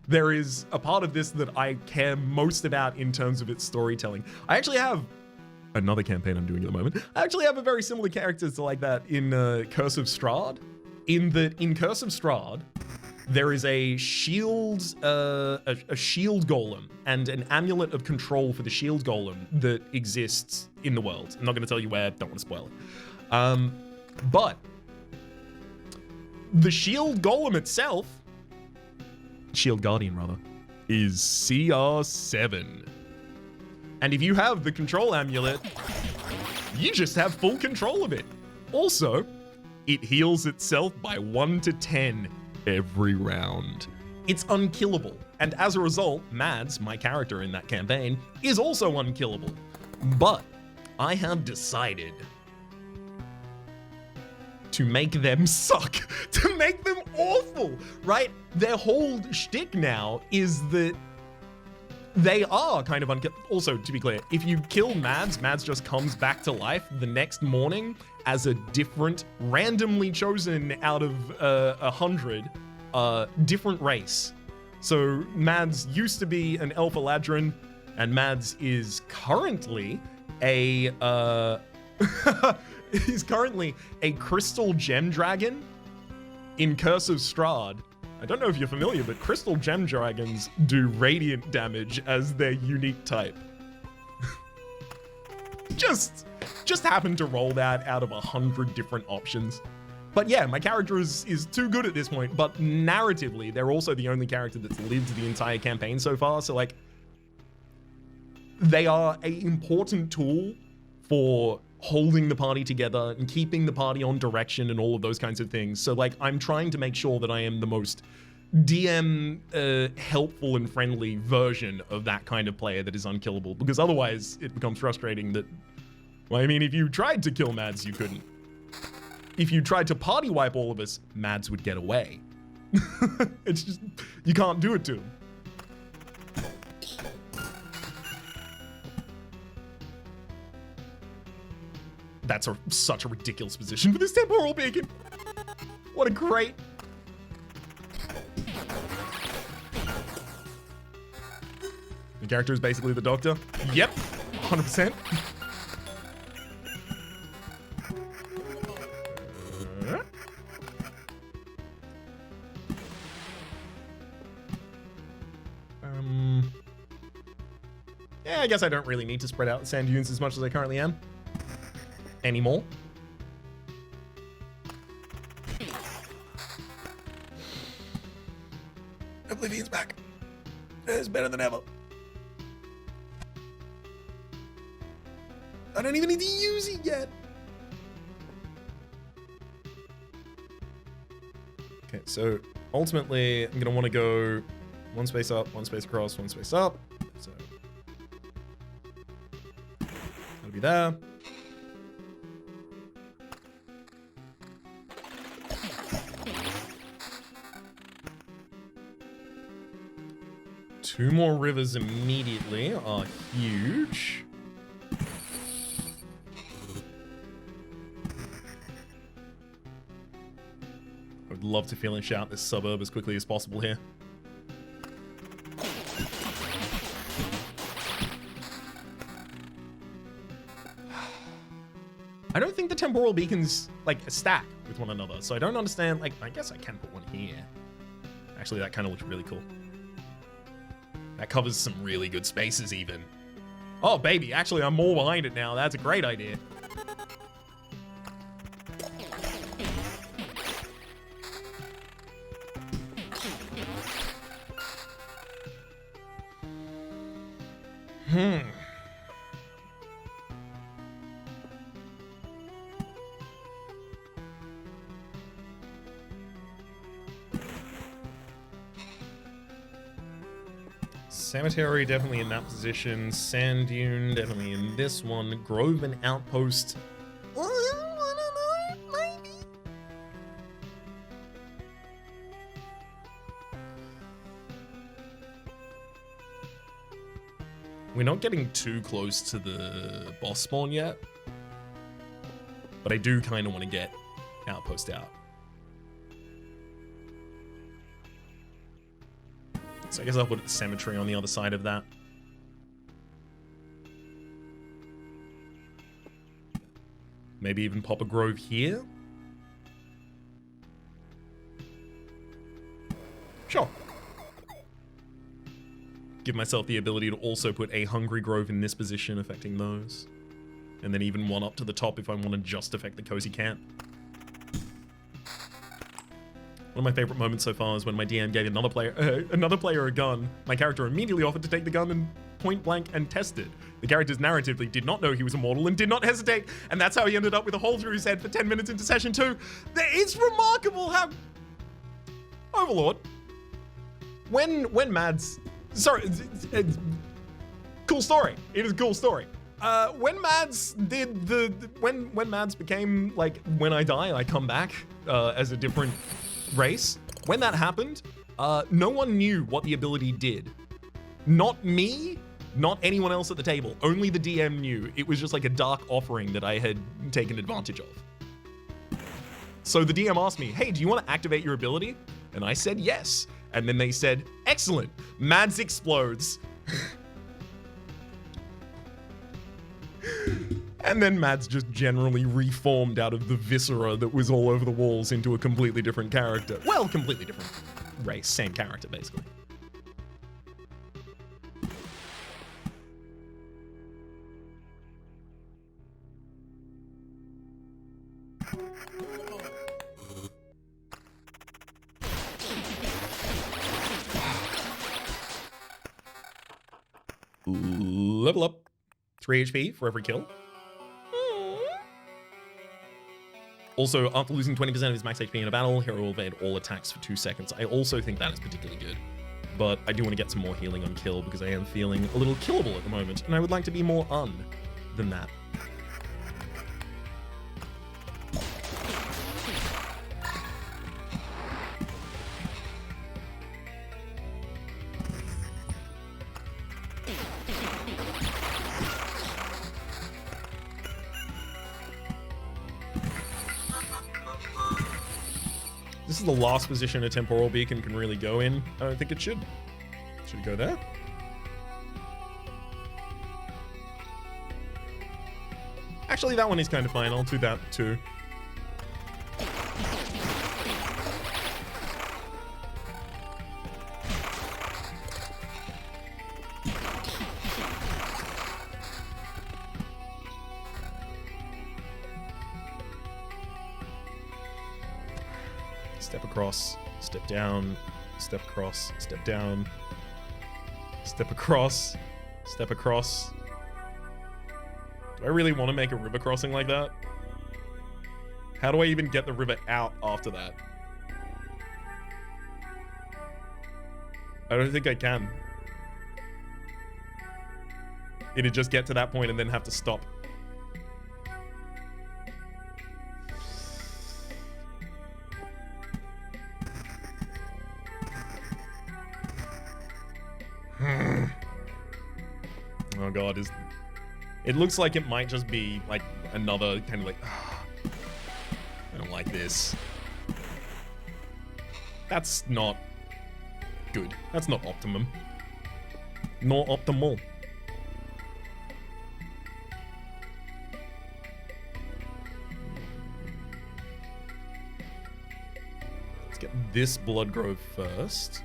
there is a part of this that I care most about in terms of its storytelling. I actually have another campaign I'm doing at the moment. I actually have a very similar character to like that in Curse of Strahd. In Curse of Strahd, there is a shield, a shield golem and an amulet of control for the shield golem that exists in the world. I'm not going to tell you where, don't want to spoil it. But the shield golem itself, shield guardian rather, is CR7. And if you have the control amulet, you just have full control of it. Also, it heals itself by 1 to 10 every round. It's unkillable, and as a result, Mads, my character in that campaign, is also unkillable. But I have decided to make them suck, to make them awful, right? Their whole shtick now is that they are kind of unkillable. Also, to be clear, if you kill Mads, Mads just comes back to life the next morning as a different, randomly chosen out of 100, different race. So Mads used to be an Elf Eladrin, and Mads is currently a he's currently a crystal gem dragon in Curse of Strahd, I don't know if you're familiar, but crystal gem dragons do radiant damage as their unique type. just happened to roll that out of 100 different options. But yeah, my character is too good at this point, but narratively, they're also the only character that's lived the entire campaign so far, so like, they are an important tool for holding the party together and keeping the party on direction and all of those kinds of things. So like, I'm trying to make sure that I am the most DM helpful and friendly version of that kind of player that is unkillable, because otherwise it becomes frustrating that, well, I mean, if you tried to kill Mads, you couldn't. If you tried to party wipe all of us, Mads would get away. It's just, you can't do it to him. That's such a ridiculous position for this temporal beacon. What a great... The character is basically the Doctor. Yep, 100%. Yeah, I guess I don't really need to spread out the sand dunes as much as I currently am. Anymore. Oblivion's back. It's better than ever. I don't even need to use it yet. Okay, so ultimately, I'm going to want to go one space up, one space across, one space up. So that'll be there. Two more rivers immediately are huge. I would love to finish out this suburb as quickly as possible here. I don't think the temporal beacons like stack with one another, so I don't understand. Like, I guess I can put one here. Actually, that kind of looks really cool. That covers some really good spaces even. Oh, baby, actually, I'm more behind it now. That's a great idea. Cemetery definitely in that position. Sand dune definitely in this one. Grove and outpost. Well, I don't know, maybe. We're not getting too close to the boss spawn yet, but I do kind of want to get outpost out. So I guess I'll put the cemetery on the other side of that. Maybe even pop a grove here. Sure. Give myself the ability to also put a hungry grove in this position, affecting those. And then even one up to the top if I want to just affect the cozy camp. One of my favorite moments so far is when my DM gave another player a gun. My character immediately offered to take the gun and point blank and test it. The character's narratively did not know he was immortal and did not hesitate, and that's how he ended up with a hole through his head for 10 minutes into session 2. It's remarkable how... Overlord. When Mads... Sorry, it's cool story. It is a cool story. When Mads did when Mads became, like, when I die, I come back as a different race. When that happened, no one knew what the ability did. Not me, not anyone else at the table. Only the DM knew. It was just like a dark offering that I had taken advantage of. So the DM asked me, hey, do you want to activate your ability? And I said yes. And then they said, excellent, Mads explodes. And then Mads just generally reformed out of the viscera that was all over the walls into a completely different character. Well, completely different. race, same character, basically. Level up. 3 HP for every kill. Also, after losing 20% of his max HP in a battle, hero will evade all attacks for 2 seconds. I also think that is particularly good. But I do want to get some more healing on kill because I am feeling a little killable at the moment, and I would like to be more than that. This is the last position a temporal beacon can really go in. I don't think it should. Should it go there? Actually, that one is kind of fine. I'll do that too. Step across, step down, step across, step down, step across, step across. Do I really want to make a river crossing like that? How do I even get the river out after that? I don't think I can. It'd just get to that point and then have to stop. Oh god, it looks like it might just be like another kind of like, I don't like this. That's not good. That's not optimum. Nor optimal. Let's get this blood grove first.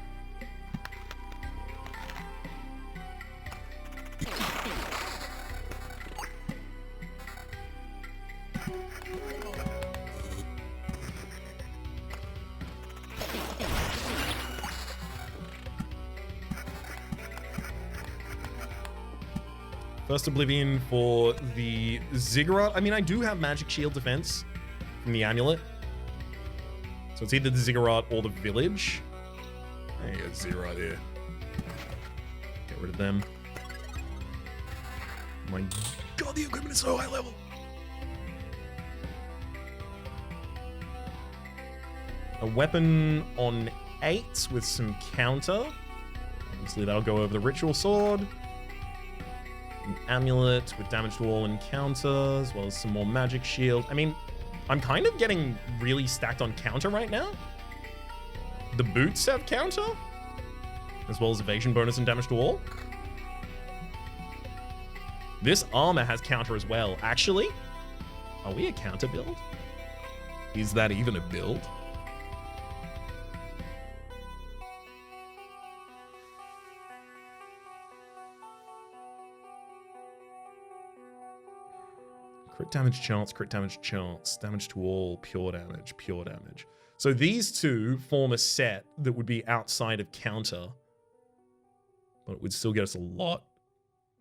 First Oblivion for the Ziggurat. I mean, I do have magic shield defense from the amulet. So it's either the Ziggurat or the village. There you go, Ziggurat there. Get rid of them. Oh my god, the equipment is so high level. A weapon on 8 with some counter. Obviously that'll go over the ritual sword. An amulet with damage to all and counter, as well as some more magic shield. I mean, I'm kind of getting really stacked on counter right now. The boots have counter, as well as evasion bonus and damage to all. This armor has counter as well. Actually, are we a counter build? Is that even a build? Crit damage chance, damage to all, pure damage, pure damage. So these two form a set that would be outside of counter, but it would still get us a lot.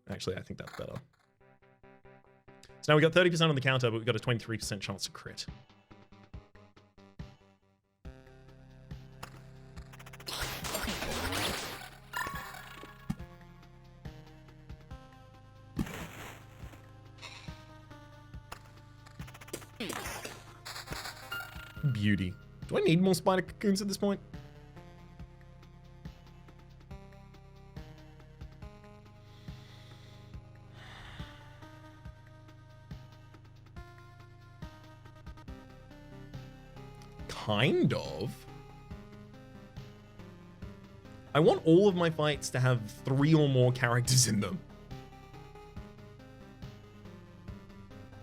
Actually, I think that's better. So now we got 30% on the counter, but we've got a 23% chance to crit. Beauty. Do I need more Spider Cocoons at this point? Kind of. I want all of my fights to have 3 or more characters in them.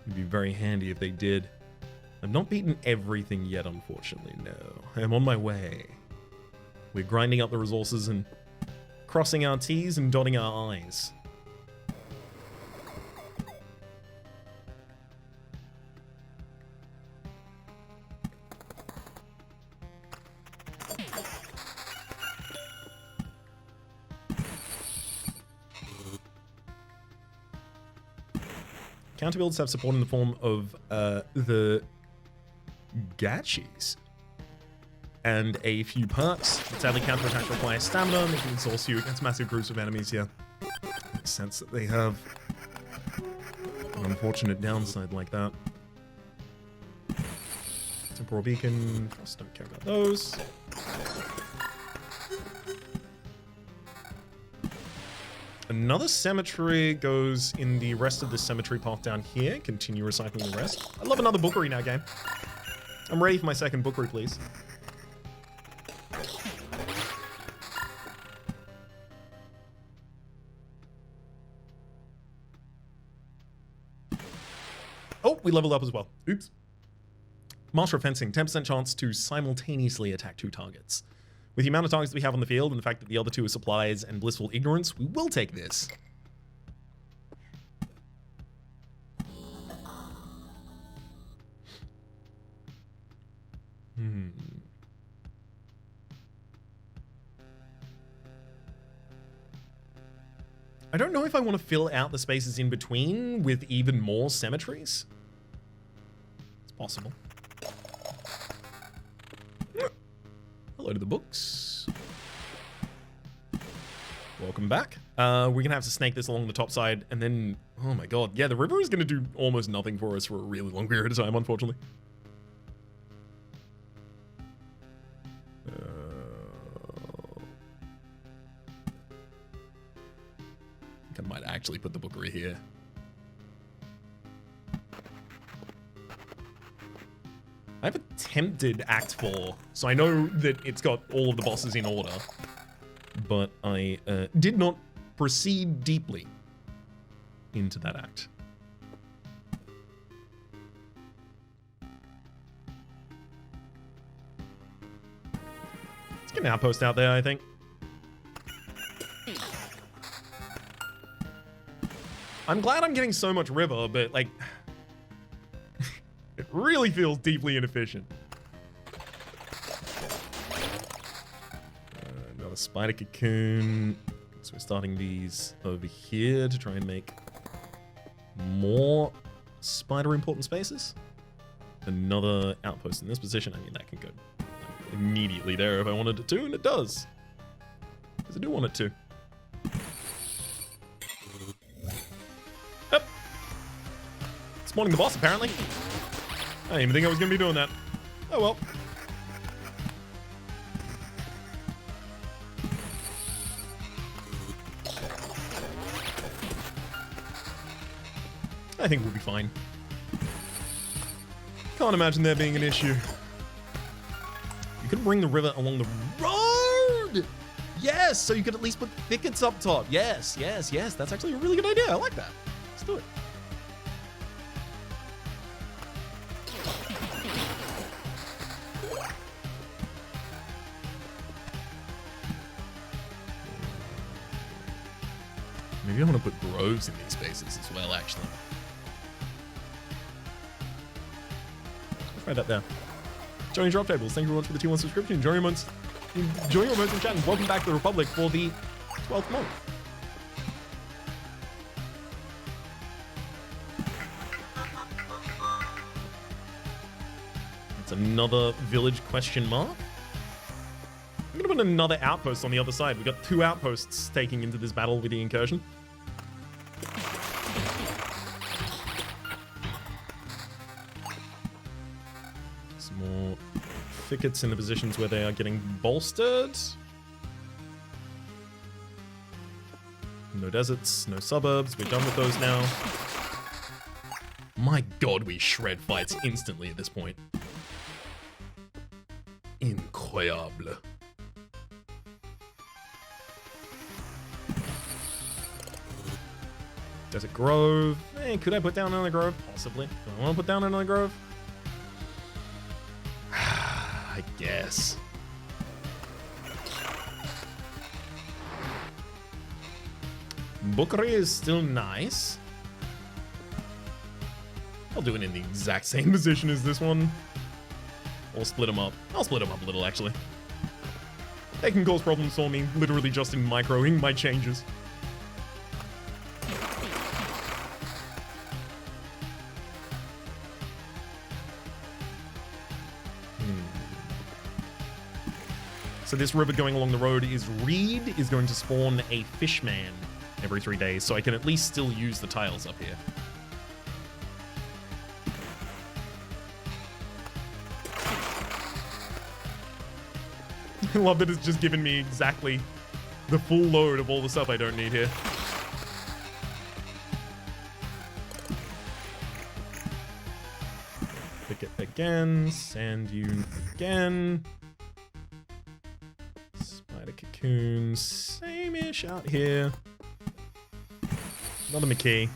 It'd be very handy if they did. I've not beaten everything yet, unfortunately, no. I'm on my way. We're grinding up the resources and crossing our T's and dotting our I's. Counter builds have support in the form of the gachis and a few perks. Sadly, counterattack requires stamina, making it source you against massive groups of enemies here. Makes sense that they have an unfortunate downside like that. Temporal beacon, just don't care about those. Another cemetery goes in the rest of the cemetery path down here. Continue recycling the rest. I love another bookery now, game. I'm ready for my second bookery, please. Oh, we leveled up as well. Oops. Master of Fencing, 10% chance to simultaneously attack 2 targets. With the amount of targets that we have on the field and the fact that the other 2 are supplies and blissful ignorance, we will take this. I don't know if I want to fill out the spaces in between with even more cemeteries. It's possible. Hello to the books. Welcome back. We're going to have to snake this along the top side and then... Oh my god. Yeah, the river is going to do almost nothing for us for a really long period of time, unfortunately. I might actually put the bookery here. I've attempted Act 4, so I know that it's got all of the bosses in order, but I did not proceed deeply into that act. Let's get an outpost out there, I think. I'm glad I'm getting so much river, but like, it really feels deeply inefficient. Another Spider Cocoon. So we're starting these over here to try and make more spider important spaces. Another outpost in this position. I mean, that can go immediately there if I wanted it to, and it does. Because I do want it to. Spawning the boss, apparently. I didn't even think I was going to be doing that. Oh well. I think we'll be fine. Can't imagine there being an issue. You could bring the river along the road! Yes! So you could at least put thickets up top. Yes, yes, yes. That's actually a really good idea. I like that. Let's do it. Maybe I want to put groves in these spaces as well, actually. Let's try that there. Joining Drop Tables, thank you very much for the T1 subscription. Enjoy your moments in chat, and welcome back to the Republic for the 12th month. It's another village question mark. I'm gonna put another outpost on the other side. We've got 2 outposts taking into this battle with the incursion. Some more thickets in the positions where they are getting bolstered. No deserts, no suburbs. We're done with those now. My god, we shred fights instantly at this point. Incroyable. Desert Grove. Could I put down another grove? Possibly. Do I want to put down another grove? I guess. Bookery is still nice. I'll do it in the exact same position as this one. Or split them up. I'll split them up a little, actually. They can cause problems for me, literally just in microing my changes. So this river going along the road is Reed is going to spawn a fishman every 3 days, so I can at least still use the tiles up here. I love that it's just given me exactly the full load of all the stuff I don't need here. Pick it again, sand dune again. Spider Cocoon, same-ish out here. Another McKee.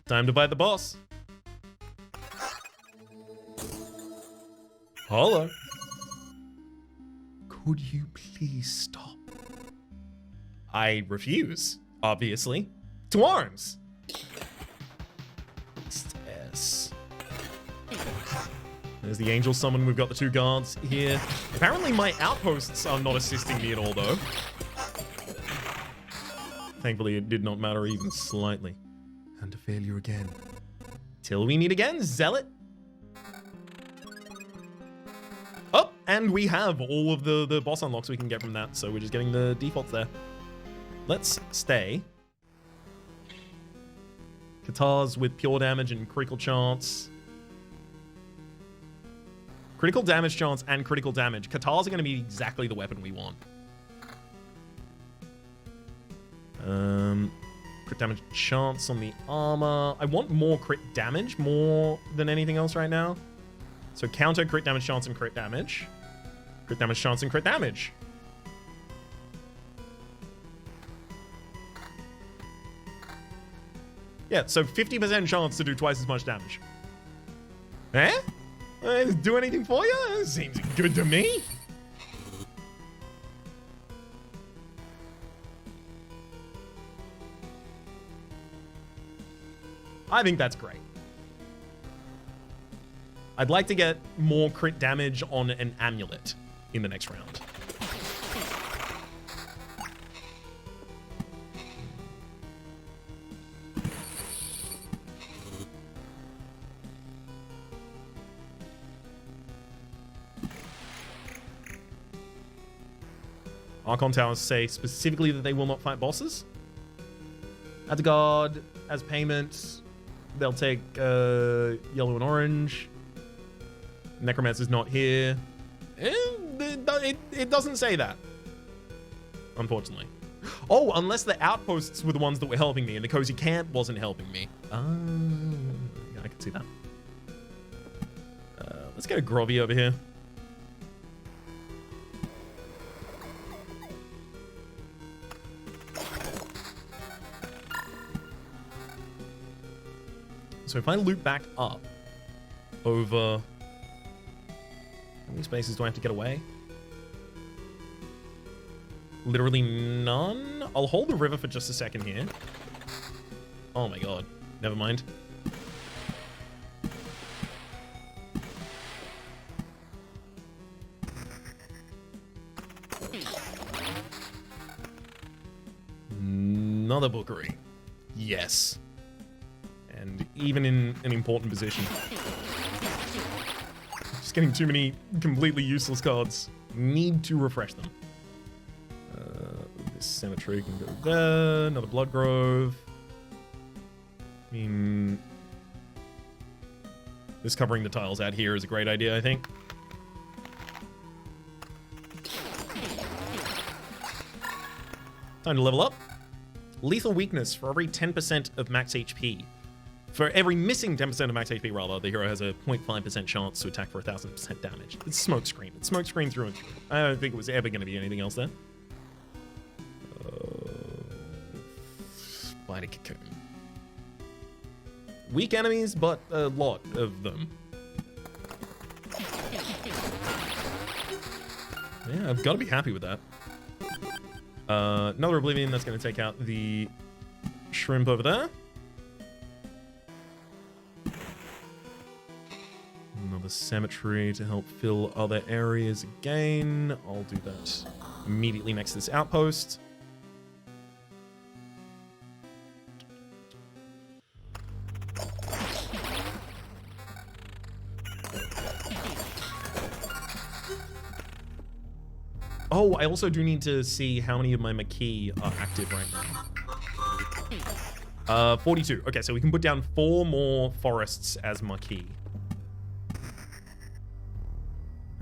Time to fight the boss. Hello. Could you please stop? I refuse, obviously. To arms! Yes. There's the angel summon. We've got the 2 guards here. Apparently my outposts are not assisting me at all, though. Thankfully, it did not matter even slightly. And a failure again. Till we meet again, Zealot. Oh, and we have all of the boss unlocks we can get from that, so we're just getting the defaults there. Let's stay. Katars with pure damage and critical chance. Critical damage chance and critical damage. Katars are going to be exactly the weapon we want. Crit damage chance on the armor. I want more crit damage, more than anything else right now. So counter crit damage chance and crit damage. Crit damage chance and crit damage. Yeah, so 50% chance to do twice as much damage. Eh? Do anything for you? Seems good to me. I think that's great. I'd like to get more crit damage on an amulet in the next round. Archon Towers say specifically that they will not fight bosses. As a god, as payment, they'll take yellow and orange. Necromancer's not here. It doesn't say that, unfortunately. Oh, unless the outposts were the ones that were helping me and the cozy camp wasn't helping me. Yeah, I can see that. Let's get a Grovy over here. So if I loop back up over... How many spaces do I have to get away? Literally none? I'll hold the river for just a second here. Oh my god. Never mind. Another bookery. Yes. And even in an important position. Just getting too many completely useless cards. Need to refresh them. This cemetery can go there. Another blood grove. I mean, this covering the tiles out here is a great idea, I think. Time to level up. Lethal weakness for every 10% of max HP. For every missing 10% of max HP, rather, the hero has a 0.5% chance to attack for 1000% damage. It's smokescreen. It's smokescreen through and through. I don't think it was ever going to be anything else there. Spider Cocoon. Weak enemies, but a lot of them. Yeah, I've got to be happy with that. Another Oblivion, that's going to take out the shrimp over there. Another cemetery to help fill other areas again. I'll do that immediately next to this outpost. Oh, I also do need to see how many of my Maquis are active right now. 42. Okay, so we can put down 4 more forests as Maquis.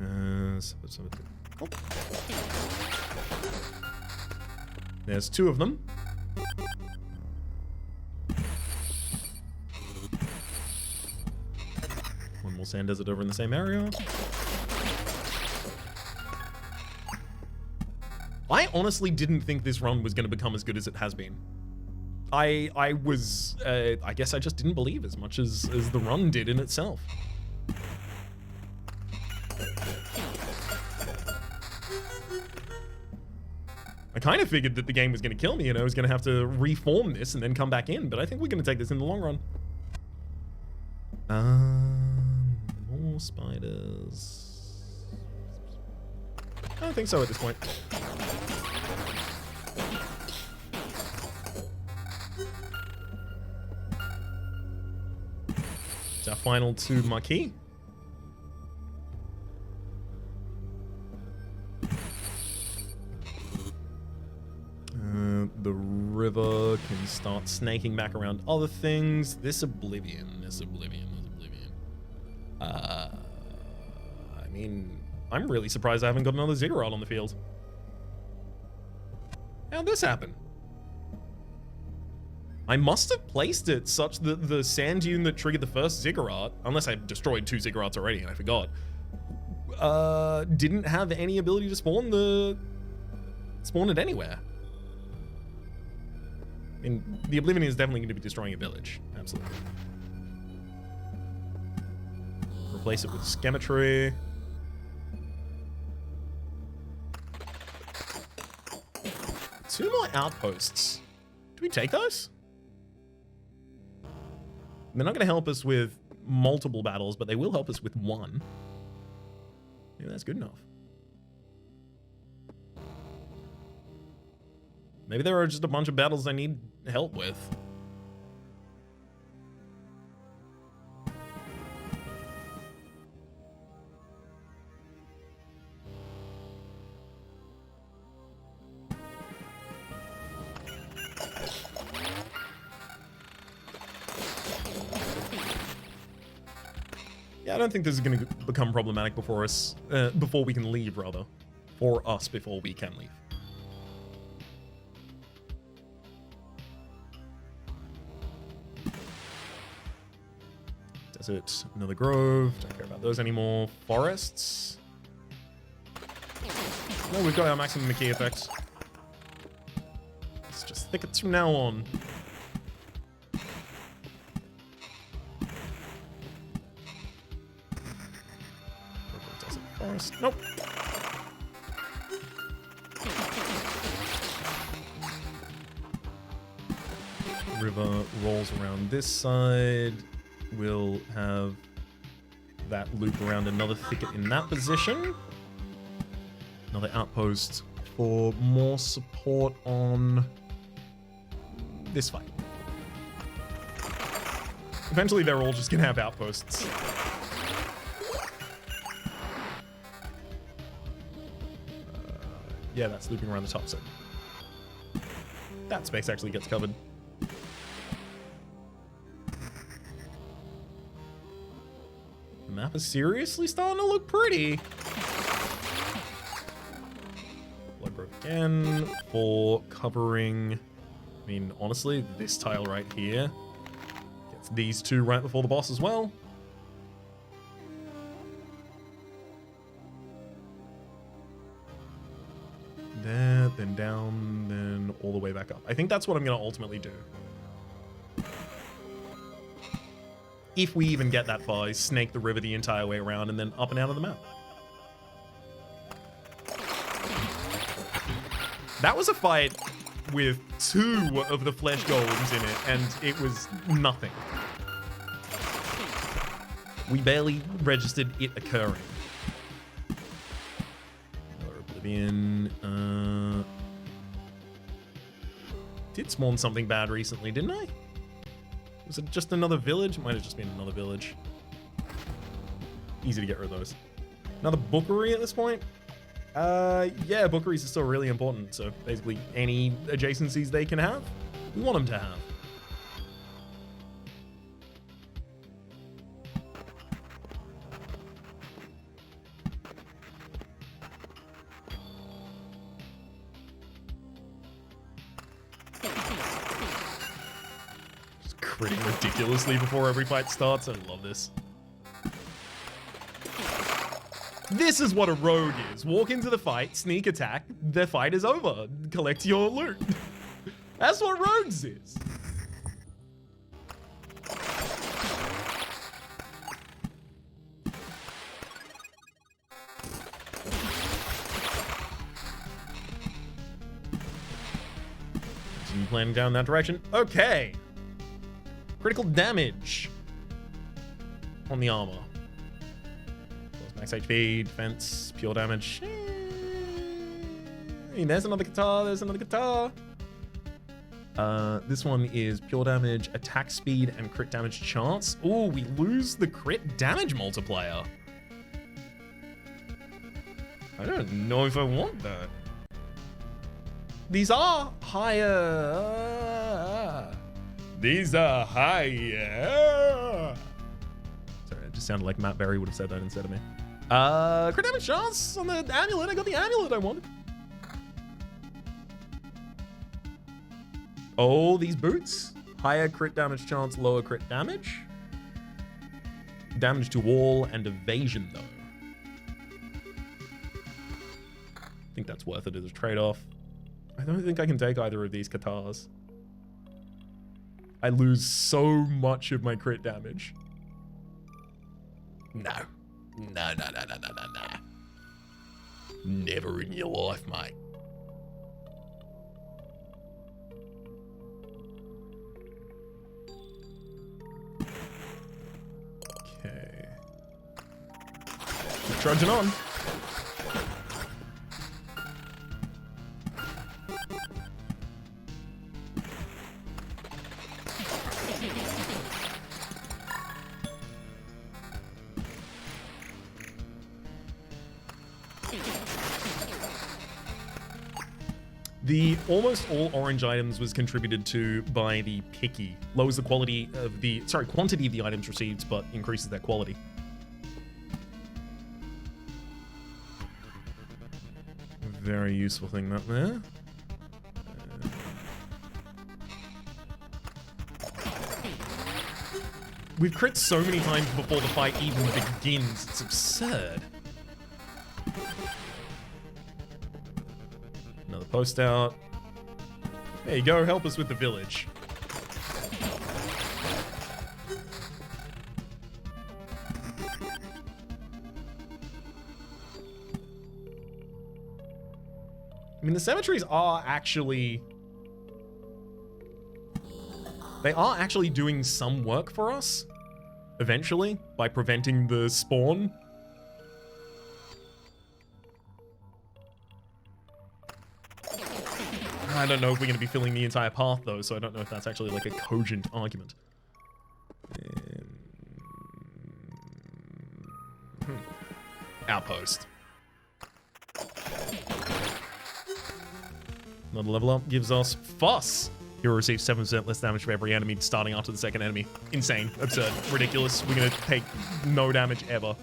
Oh. There's 2 of them. One more sand desert over in the same area. I honestly didn't think this run was going to become as good as it has been. I guess I just didn't believe as much as the run did in itself. I kind of figured that the game was going to kill me and I was going to have to reform this and then come back in, but I think we're going to take this in the long run. More spiders. I don't think so at this point. It's our final 2 Maquis. The river can start snaking back around other things. This Oblivion. I mean, I'm really surprised I haven't got another ziggurat on the field. How'd this happen? I must have placed it such that the sand dune that triggered the first ziggurat, unless I destroyed 2 ziggurats already and I forgot, didn't have any ability to spawn it anywhere. And the Oblivion is definitely going to be destroying a village. Absolutely. Replace it with Scemetery. Two more outposts. Do we take those? They're not going to help us with multiple battles, but they will help us with one. Maybe that's good enough. Maybe there are just a bunch of battles I need help with. Yeah, I don't think this is going to become problematic before we can leave, rather. For us before we can leave. Desert, another grove. Don't care about those anymore. Forests. No, we've got our maximum Maquis effects. It's just thickets from now on. Desert, forest. Nope. River rolls around this side. We'll have that loop around another thicket in that position. Another outpost for more support on this fight. Eventually they're all just gonna have outposts. Yeah, that's looping around the top side. That space actually gets covered. The map is seriously starting to look pretty. Bloodgrove again for covering. I mean, honestly, this tile right here gets these two right before the boss as well. There, then down, then all the way back up. I think that's what I'm going to ultimately do. If we even get that far, is snake the river the entire way around and then up and out of the map. That was a fight with 2 of the flesh golems in it, and it was nothing. We barely registered it occurring. Another Oblivion. Did spawn something bad recently, didn't I? Was it just another village? It might have just been another village. Easy to get rid of those. Another bookery at this point? Yeah, bookeries are still really important. So basically any adjacencies they can have, we want them to have. Just critting ridiculously before every fight starts. I love this. This is what a rogue is. Walk into the fight, sneak attack, the fight is over. Collect your loot. That's what rogues is. Continue planning down that direction. Okay. Critical damage on the armor. Max HP, defense, pure damage. There's another guitar, there's another guitar. This one is pure damage, attack speed, and crit damage chance. Oh, we lose the crit damage multiplier. I don't know if I want that. These are higher. These are higher. Sorry, it just sounded like Matt Berry would have said that instead of me. Crit damage chance on the amulet. I got the amulet I wanted. Oh, these boots. Higher crit damage chance, lower crit damage. Damage to wall and evasion, though. I think that's worth it as a trade-off. I don't think I can take either of these guitars. I lose so much of my crit damage. No. No. Never in your life, mate. Okay. Keep trudging on. The almost all orange items was contributed to by the picky. Lowers the quantity of the items received, but increases their quality. Very useful thing that there. We've crit so many times before the fight even begins. It's absurd. Another post out. There you go, help us with the village. I mean, the cemeteries are actually... They are actually doing some work for us, eventually, by preventing the spawn. I don't know if we're going to be filling the entire path, though, so I don't know if that's actually like a cogent argument. Outpost. Another level up gives us Fuss. Hero receives 7% less damage from every enemy starting after the second enemy. Insane. Absurd. Ridiculous. We're going to take no damage ever.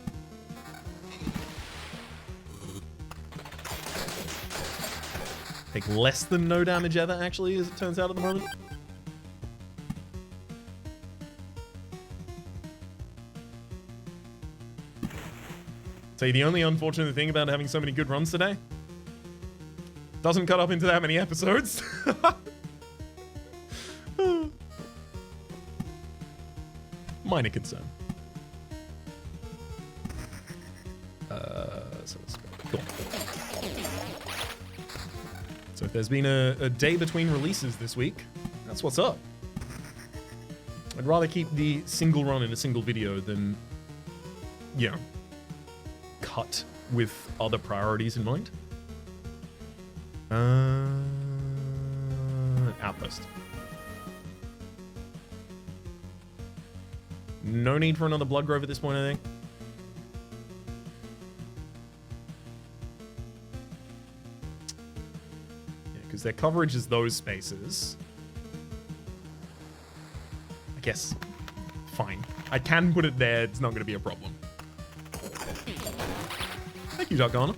Take less than no damage ever, actually, as it turns out at the moment. So the only unfortunate thing about having so many good runs today, doesn't cut up into that many episodes. Minor concern. So let's go. Cool. So if there's been a day between releases this week, that's what's up. I'd rather keep the single run in a single video than, you know, cut with other priorities in mind. Outpost. No need for another Blood Grove at this point, I think. Yeah, because their coverage is those spaces. I guess. Fine. I can put it there. It's not going to be a problem. Thank you, Darkana.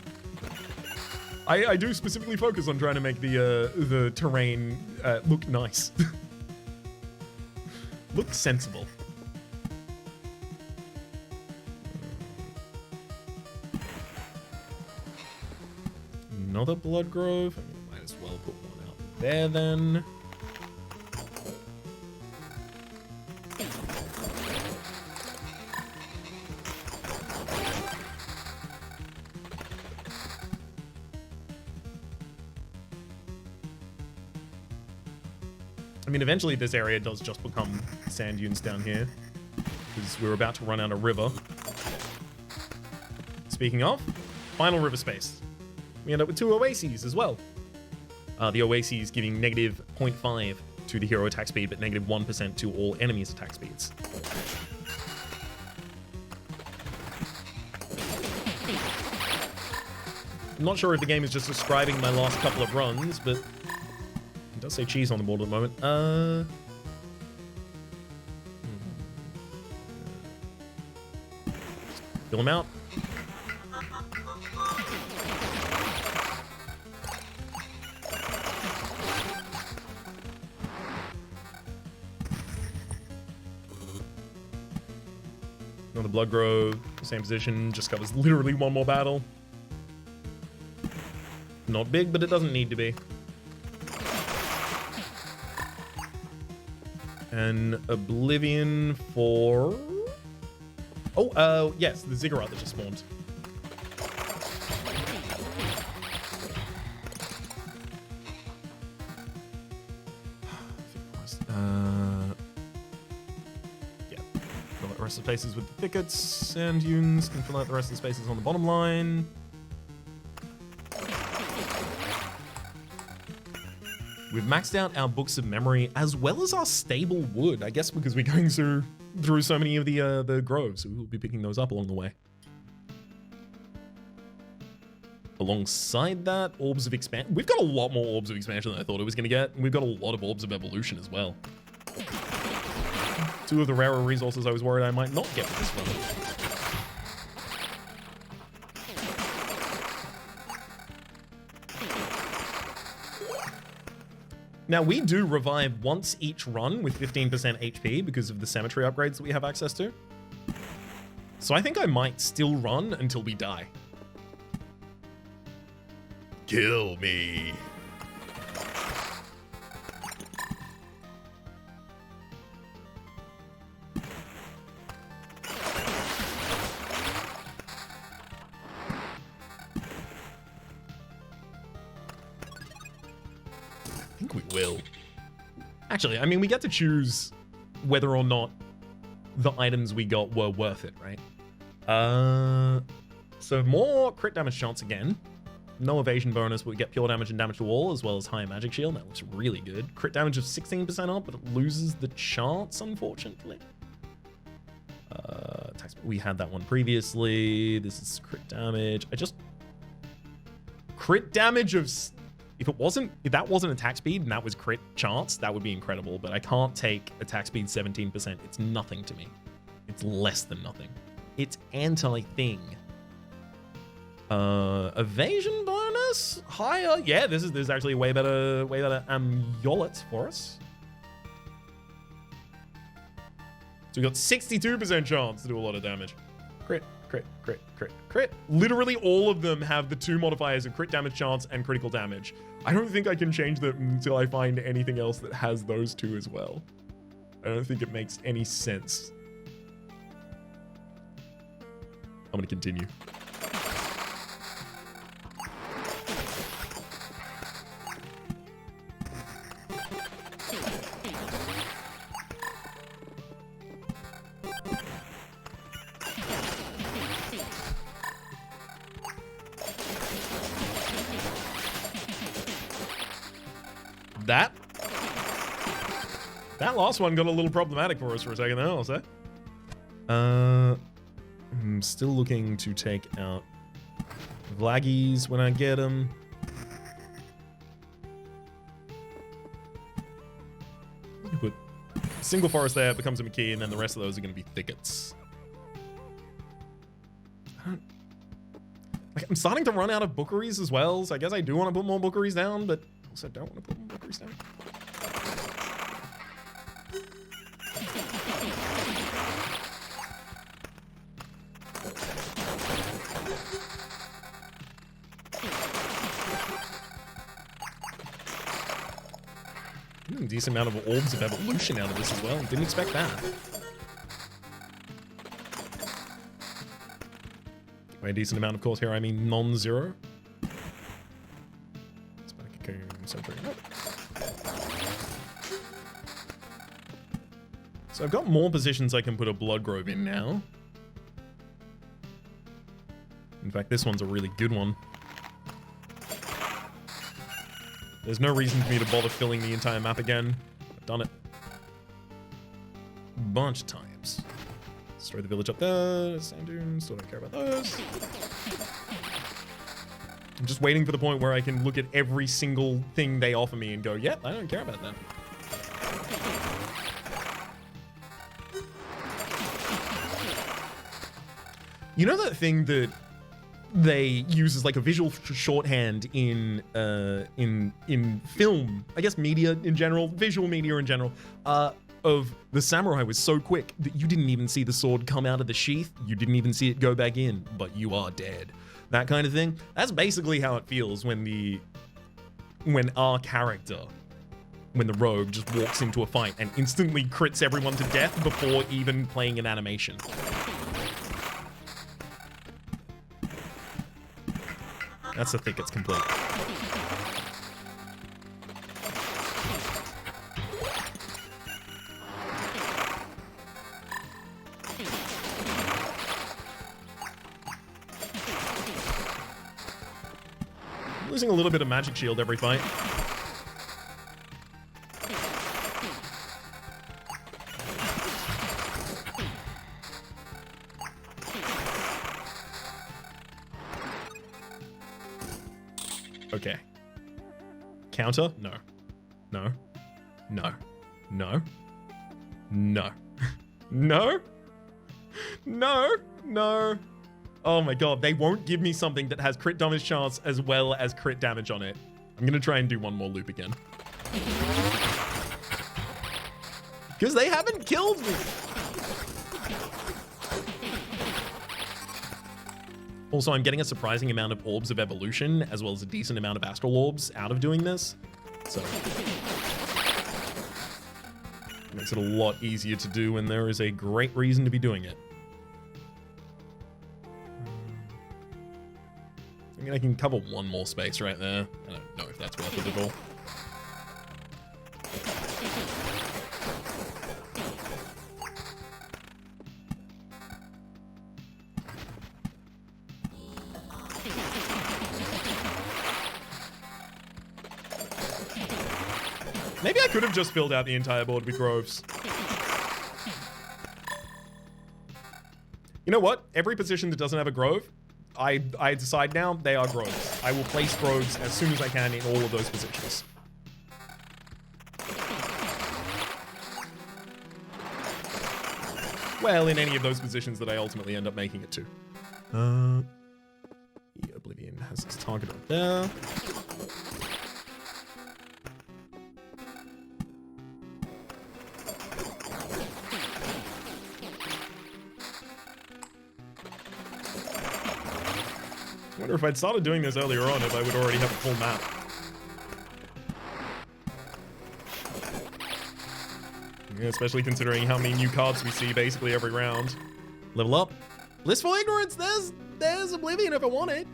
I do specifically focus on trying to make the terrain look nice. Look sensible. Another Blood Grove. I mean, might as well put one out there then. I mean, eventually this area does just become sand dunes down here, because we're about to run out of river. Speaking of, final river space. We end up with 2 oases as well. The oases giving negative 0.5 to the hero attack speed, but negative 1% to all enemies' attack speeds. I'm not sure if the game is just describing my last couple of runs, but it does say cheese on the board at the moment. Fill him out. Another Blood Grove, same position, just covers literally one more battle. Not big, but it doesn't need to be. And Oblivion for... Oh, yes, the Ziggurat that just spawned. Yeah. Fill out the rest of the spaces with the thickets, sand dunes, and fill out the rest of the spaces on the bottom line. We've maxed out our books of memory as well as our stable wood, I guess because we're going through so many of the groves, so we'll be picking those up along the way. Alongside that, Orbs of Expansion. We've got a lot more Orbs of Expansion than I thought it was going to get, and we've got a lot of Orbs of Evolution as well. 2 of the rarer resources I was worried I might not get for this one. Now, we do revive once each run with 15% HP because of the cemetery upgrades that we have access to. So I think I might still run until we die. Kill me. I think we will. Actually, I mean, we get to choose whether or not the items we got were worth it, right? So more crit damage chance again. No evasion bonus, but we get pure damage and damage to all, as well as higher magic shield. That looks really good. Crit damage of 16% up, but it loses the chance, unfortunately. We had that one previously. This is crit damage. Crit damage of... If that wasn't attack speed and that was crit chance, that would be incredible. But I can't take attack speed 17%. It's nothing to me. It's less than nothing. It's anti-thing. Evasion bonus higher. Yeah, this is actually a way better amulet for us. So we got 62% chance to do a lot of damage. Crit, crit, crit, crit, crit. Literally all of them have the 2 modifiers of crit damage chance and critical damage. I don't think I can change them until I find anything else that has those 2 as well. I don't think it makes any sense. I'm gonna continue. That last one got a little problematic for us for a second there, I'll say. I'm still looking to take out Vlaggies when I get them. Put a single forest there, becomes a McKee, and then the rest of those are going to be thickets. I'm starting to run out of bookeries as well, so I guess I do want to put more bookeries down, but also don't want to put more bookeries down. Decent amount of orbs of evolution out of this as well. Didn't expect that. By a decent amount, of course, here I mean non-zero. Spider Cocoon, Sentry. So I've got more positions I can put a Blood Grove in now. In fact, this one's a really good one. There's no reason for me to bother filling the entire map again. I've done it a bunch of times. Destroy the village up there. Sand dunes. Still don't care about those. I'm just waiting for the point where I can look at every single thing they offer me and go, yep, I don't care about that. You know that thing that they use as like a visual shorthand in film, I guess media in general, visual media in general, of the samurai was so quick that you didn't even see the sword come out of the sheath, you didn't even see it go back in, but you are dead. That kind of thing. That's basically how it feels when our character, when the rogue just walks into a fight and instantly crits everyone to death before even playing an animation. That's the thicket's complete. I'm losing a little bit of magic shield every fight. Okay. Counter? No. No. No. No. No. No. No. No. Oh my god, they won't give me something that has crit damage chance as well as crit damage on it. I'm gonna try and do one more loop again. Because they haven't killed me! Also, I'm getting a surprising amount of orbs of evolution, as well as a decent amount of astral orbs out of doing this. So, it makes it a lot easier to do when there is a great reason to be doing it. I mean, I can cover one more space right there. I don't know if that's worth it at all. Maybe I could have just filled out the entire board with groves. You know what? Every position that doesn't have a grove, I decide now they are groves. I will place groves as soon as I can in all of those positions. Well, in any of those positions that I ultimately end up making it to. Yeah, Oblivion has its target up there. I wonder if I'd started doing this earlier on if I would already have a full map. Yeah, especially considering how many new cards we see basically every round. Level up. Blissful Ignorance, there's Oblivion if I want it.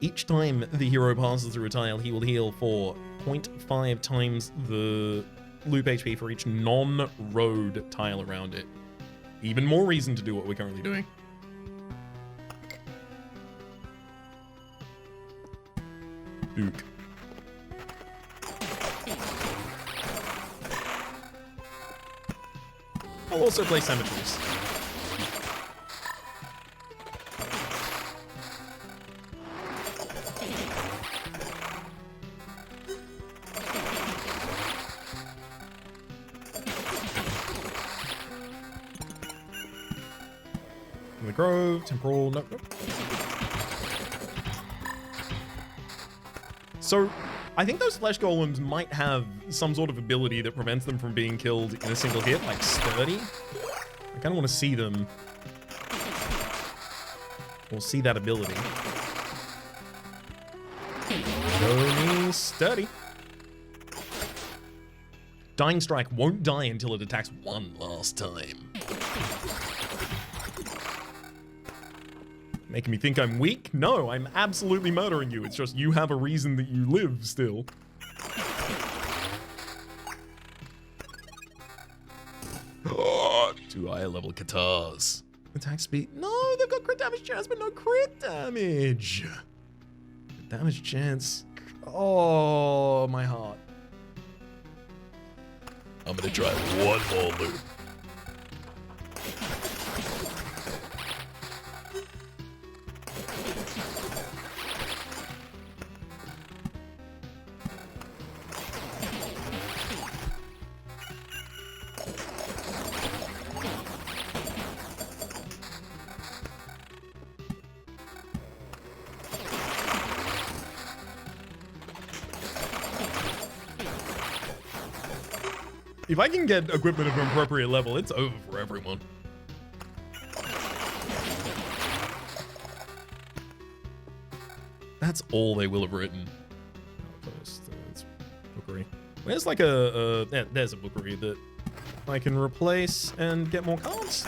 Each time the hero passes through a tile, he will heal for 0.5 times the loop HP for each non-road tile around it. Even more reason to do what we're currently doing. Duke. I'll also play cemeteries. In the Grove, Temporal, nope. So, I think those flesh golems might have some sort of ability that prevents them from being killed in a single hit, like sturdy. I kind of want to see them. Or see that ability. Show me sturdy. Dying Strike won't die until it attacks one last time. Making me think I'm weak? No, I'm absolutely murdering you. It's just you have a reason that you live still. Oh, 2 higher level Katars. Attack speed. No, they've got crit damage chance, but no crit damage. Crit damage chance. Oh, my heart. I'm gonna try one more loop. If I can get equipment of an appropriate level, it's over for everyone. That's all they will have written. It's bookery. Where's like there's a bookery that I can replace and get more cards.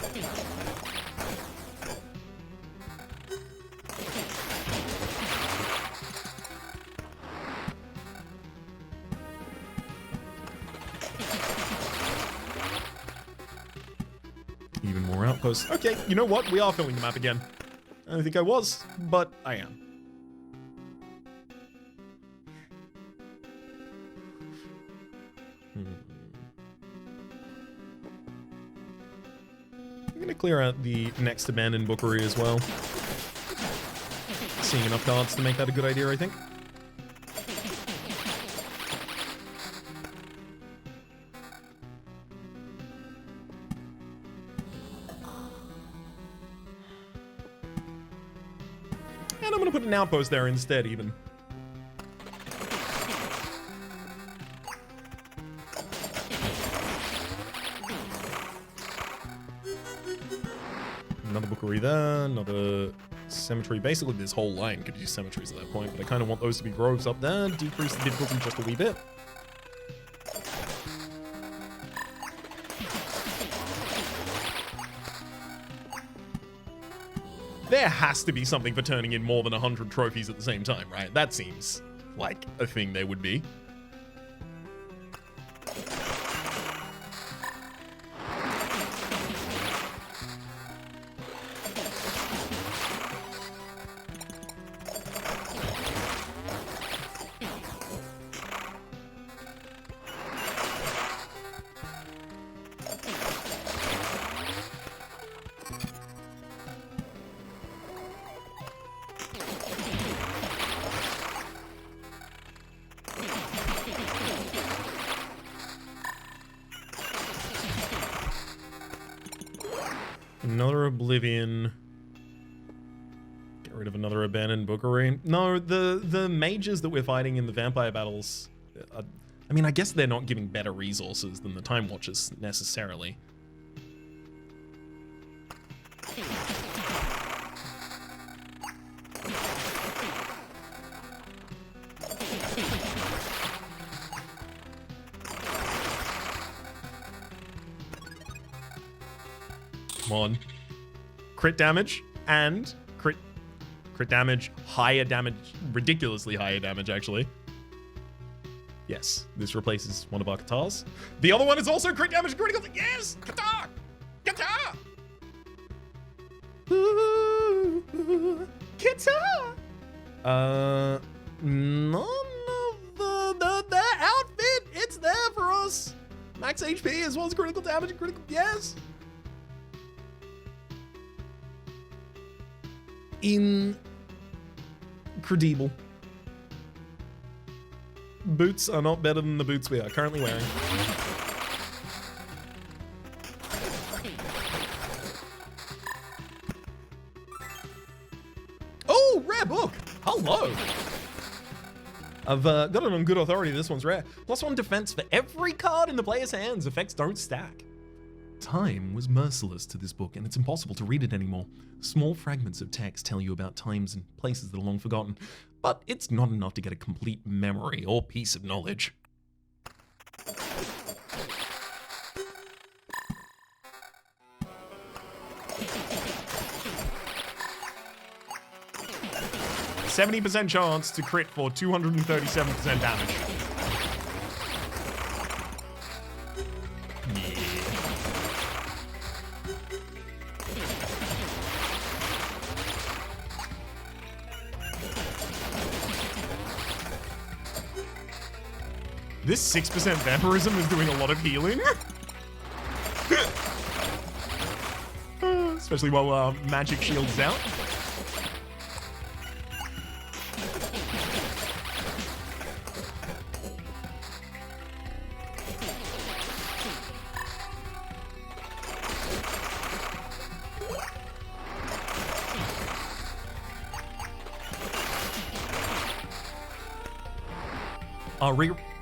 Even more outposts. Okay, you know what? We are filling the map again. I don't think I was, but I am. I'm gonna clear out the next abandoned bookery as well. Seeing enough cards to make that a good idea, I think. And I'm gonna put an outpost there instead, even. Another bookery there, another cemetery. Basically, this whole line could use cemeteries at that point, but I kind of want those to be groves up there. Decrease the difficulty just a wee bit. There has to be something for turning in more than 100 trophies at the same time, right? That seems like a thing there would be. Another Oblivion. Get rid of another abandoned bookery. No, the mages that we're fighting in the vampire battles, I mean, I guess they're not giving better resources than the Time Watchers necessarily. Come on. Crit damage and crit damage, higher damage, ridiculously higher damage, actually. Yes, this replaces one of our Katars. The other one is also crit damage and critical. Yes! Katar! Katar! Katar! None of the outfit, it's there for us. Max HP as well as critical damage and critical, yes. Incredible. Boots are not better than the boots we are currently wearing. Oh, rare book. Hello. I've got it on good authority. This one's rare. +1 defense for every card in the player's hands. Effects don't stack. Time was merciless to this book, and it's impossible to read it anymore. Small fragments of text tell you about times and places that are long forgotten, but it's not enough to get a complete memory or piece of knowledge. %70 chance to crit for 237% damage. This 6% vampirism is doing a lot of healing. Especially while magic shields out.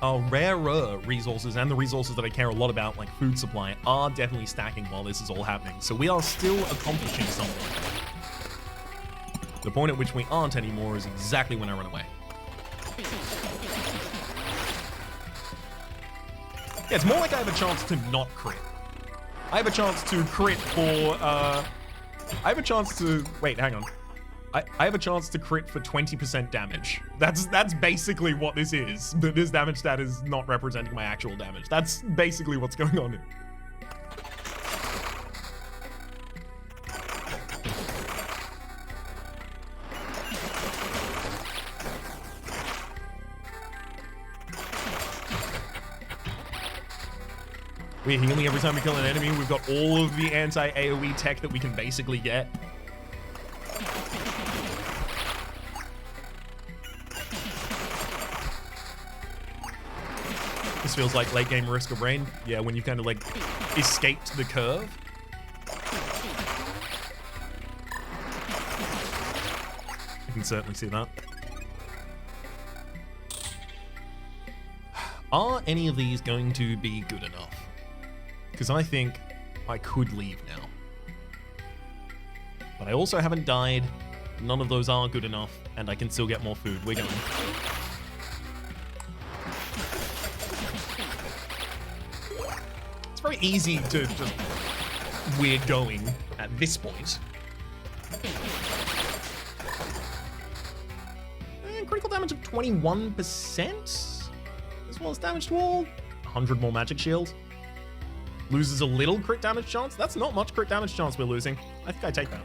Our rarer resources and the resources that I care a lot about, like food supply, are definitely stacking while this is all happening. So we are still accomplishing something. The point at which we aren't anymore is exactly when I run away. Yeah, it's more like I have a chance to not crit. I have a chance to crit for, I have a chance to, wait, hang on. I have a chance to crit for 20% damage. That's basically what this is, but this damage stat is not representing my actual damage. That's basically what's going on here. We're healing every time we kill an enemy. We've got all of the anti-AoE tech that we can basically get. This feels like late game Risk of Rain. Yeah, when you've kind of like escaped the curve. I can certainly see that. Are any of these going to be good enough? Because I think I could leave now. But I also haven't died. None of those are good enough, and I can still get more food. We're going. It's very easy to just... We're going at this point. And critical damage of 21%? As well as damage to all. 100 more magic shield. Loses a little crit damage chance. That's not much crit damage chance we're losing. I think I take that.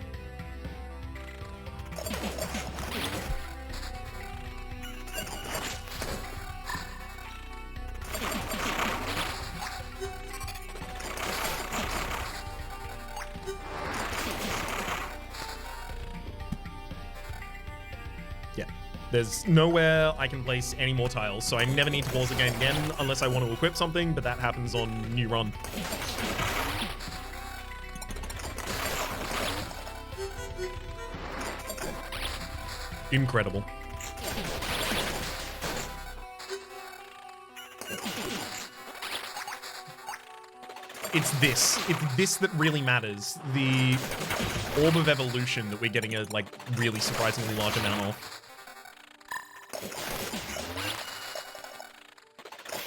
There's nowhere I can place any more tiles, so I never need to pause the game again unless I want to equip something, but that happens on new run. Incredible. It's this that really matters. The Orb of Evolution that we're getting a like really surprisingly large amount of.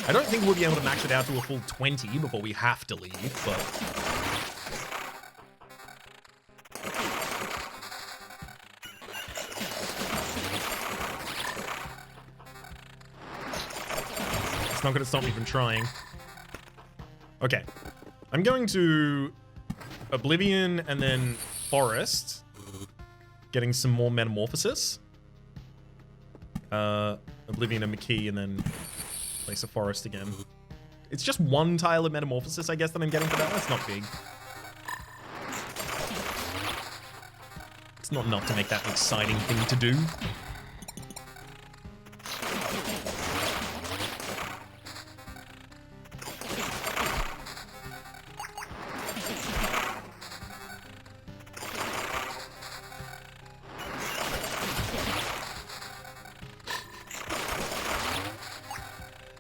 I don't think we'll be able to max it out to a full 20 before we have to leave, but... It's not going to stop me from trying. Okay. I'm going to Oblivion and then Forest. Getting some more Metamorphosis. Oblivion and McKee and then... place a Forest again. It's just one tile of Metamorphosis, I guess, that I'm getting for that. That's not big. It's not enough to make that an exciting thing to do.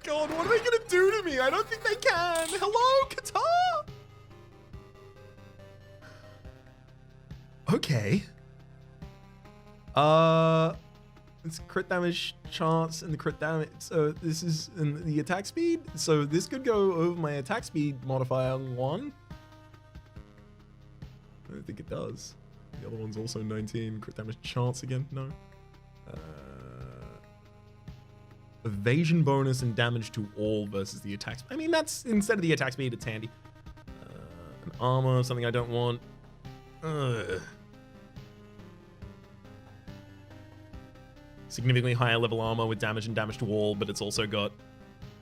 God, what are they gonna do to me? I don't think they can. Hello, Qatar? Okay. It's crit damage chance and the crit damage. So this is in the attack speed. So this could go over my attack speed modifier 1. I don't think it does. The other one's also 19. Crit damage chance again? No. Evasion bonus and damage to all versus the attack. I mean, that's instead of the attack speed, it's handy. An armor, something I don't want. Significantly higher level armor with damage and damage to all, but it's got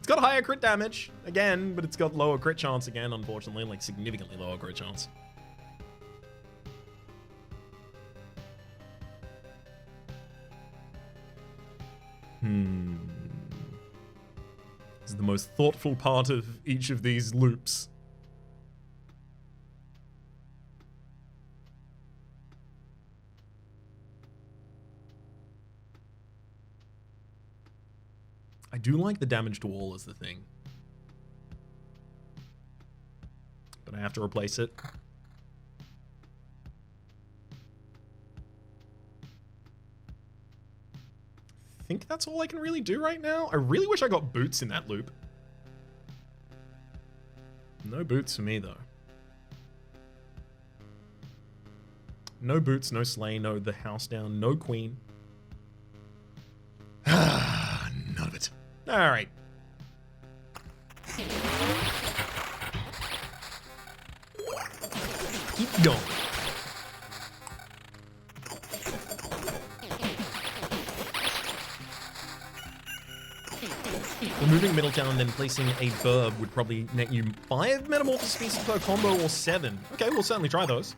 higher crit damage again, but it's got lower crit chance again, unfortunately, like significantly lower crit chance. This is the most thoughtful part of each of these loops. I do like the damage to all as the thing. But I have to replace it. I think that's all I can really do right now. I really wish I got boots in that loop. No boots for me, though. No boots, no slay, no the house down, no queen. None of it. All right. Keep going. Removing Middletown and then placing a burb would probably net you 5 metamorphosis pieces per combo or 7. Okay, we'll certainly try those.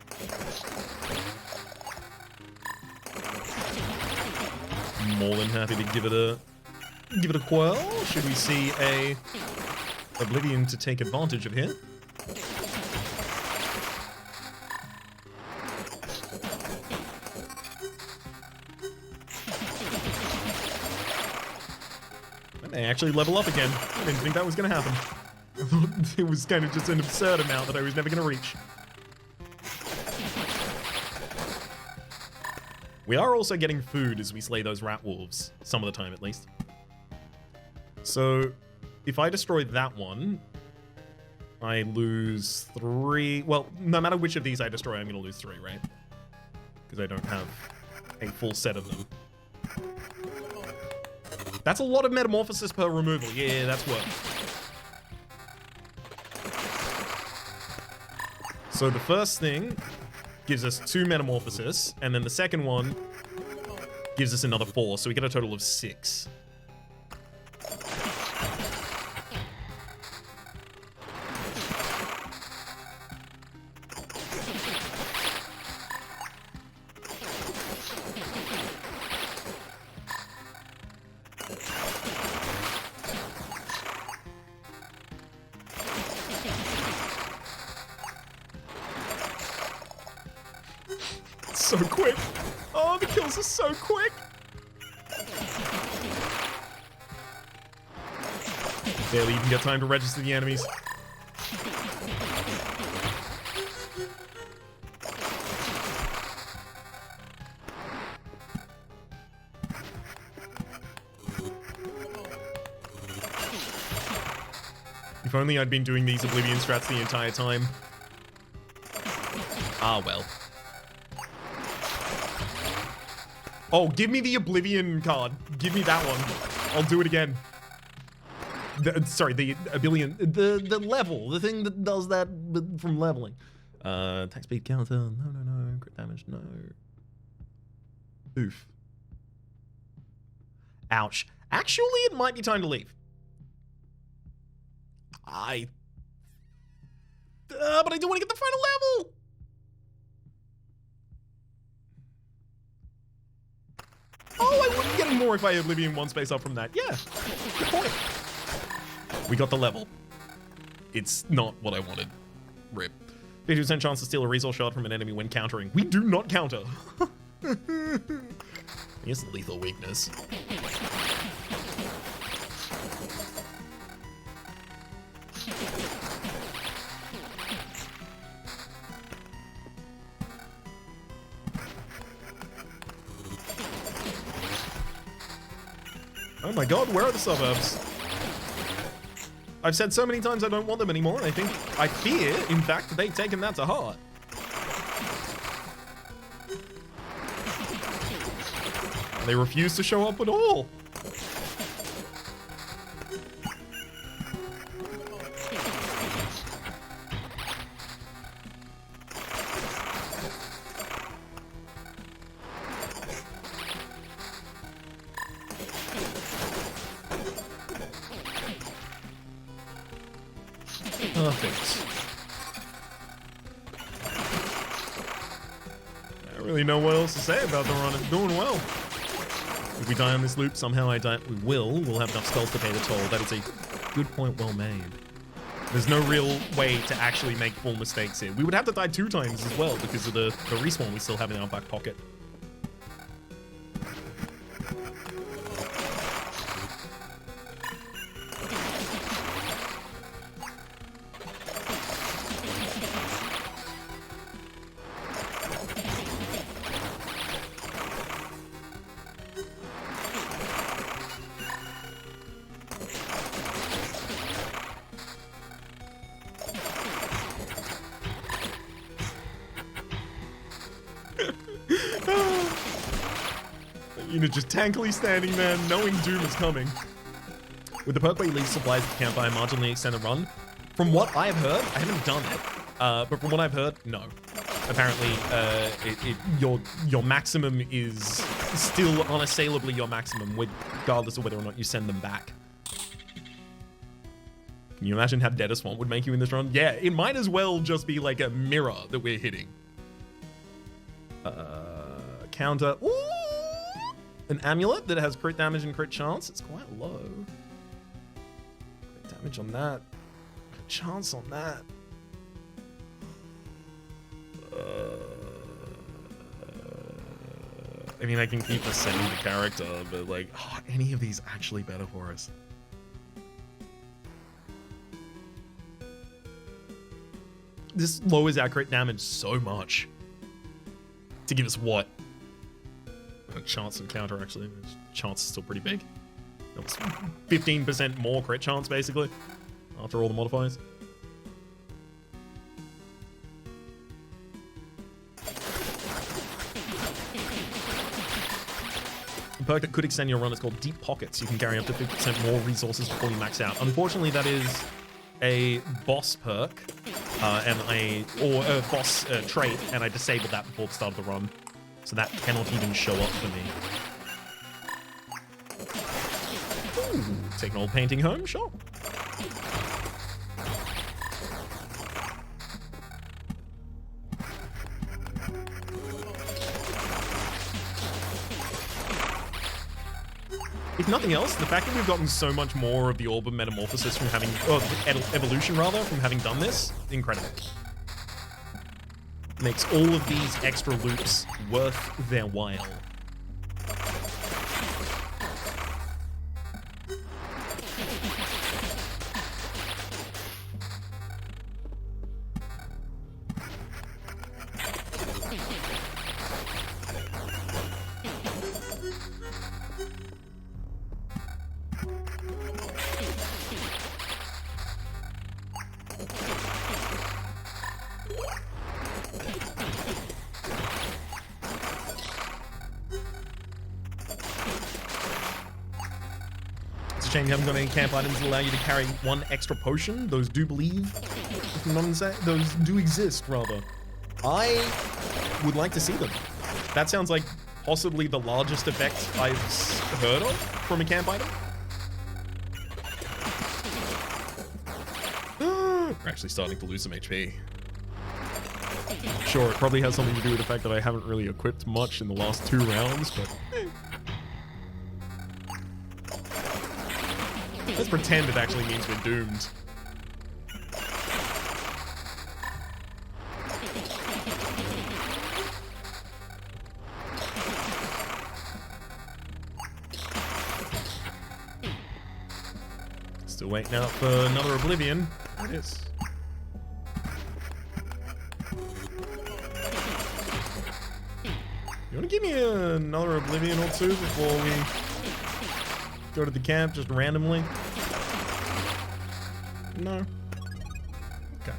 More than happy to give it a whirl. Should we see a Oblivion to take advantage of here? They actually level up again. I didn't think that was going to happen. I thought it was kind of just an absurd amount that I was never going to reach. We are also getting food as we slay those rat wolves, some of the time at least. So, if I destroy that one, I lose 3. Well, no matter which of these I destroy, I'm going to lose 3, right? Because I don't have a full set of them. That's a lot of metamorphosis per removal. Yeah, that's work. So the first thing gives us 2 metamorphosis, and then the second one gives us another 4, so we get a total of 6. So quick. Oh, the kills are so quick. Barely even get time to register the enemies. If only I'd been doing these Oblivion strats the entire time. Ah, well. Oh, give me the Oblivion card. Give me that one. I'll do it again. Sorry, the Oblivion, the level, the thing that does that from leveling. Attack speed counter. No. Crit damage, no. Oof. Ouch. Actually, it might be time to leave. But I do want to get the final level. getting more if I Oblivion one space up from that. Yeah, good point. We got the level. It's not what I wanted. Rip. 50% chance to steal a resource shard from an enemy when countering. We do not counter. Here's the lethal weakness. Oh my god, where are the suburbs? I've said so many times I don't want them anymore, and I fear, in fact, they've taken that to heart. They refuse to show up at all. Perfect. I don't really know what else to say about the run. It's doing well. If we die on this loop, somehow we will. We'll have enough skulls to pay the toll. That is a good point, well made. There's no real way to actually make full mistakes here. We would have to die 2 times as well because of the respawn we still have in our back pocket. Just tankily standing there, knowing doom is coming. With the perk where you leave supplies at the campfire, marginally extend the run. From what I've heard, I haven't done it, but from what I've heard, no. Apparently, your maximum is still unassailably your maximum, regardless of whether or not you send them back. Can you imagine how dead a swamp would make you in this run? Yeah, it might as well just be like a mirror that we're hitting. Counter. Ooh! An amulet that has crit damage and crit chance. It's quite low. Crit damage on that. Crit chance on that. I mean, I can keep ascending the character, but like, oh, any of these actually better for us? This lowers our crit damage so much. To give us what? A chance and counter, actually. Chance is still pretty big. That was 15% more crit chance, basically, after all the modifiers. A perk that could extend your run is called Deep Pockets. You can carry up to 50% more resources before you max out. Unfortunately, that is a boss perk, or a boss trait, and I disabled that before the start of the run. So that cannot even show up for me. Ooh, take an old painting home, sure. If nothing else, the fact that we've gotten so much more of the Orb of Metamorphosis from having, evolution rather, from having done this, incredible. Makes all of these extra loops worth their while. You haven't got any camp items that allow you to carry 1 extra potion. Those do those do exist, rather. I would like to see them. That sounds like possibly the largest effect I've heard of from a camp item. We're actually starting to lose some HP. Sure, it probably has something to do with the fact that I haven't really equipped much in the last 2 rounds, but... Let's pretend it actually means we're doomed. Still waiting out for another Oblivion. There it is. You want to give me another Oblivion or two before we go to the camp just randomly? No. Okay.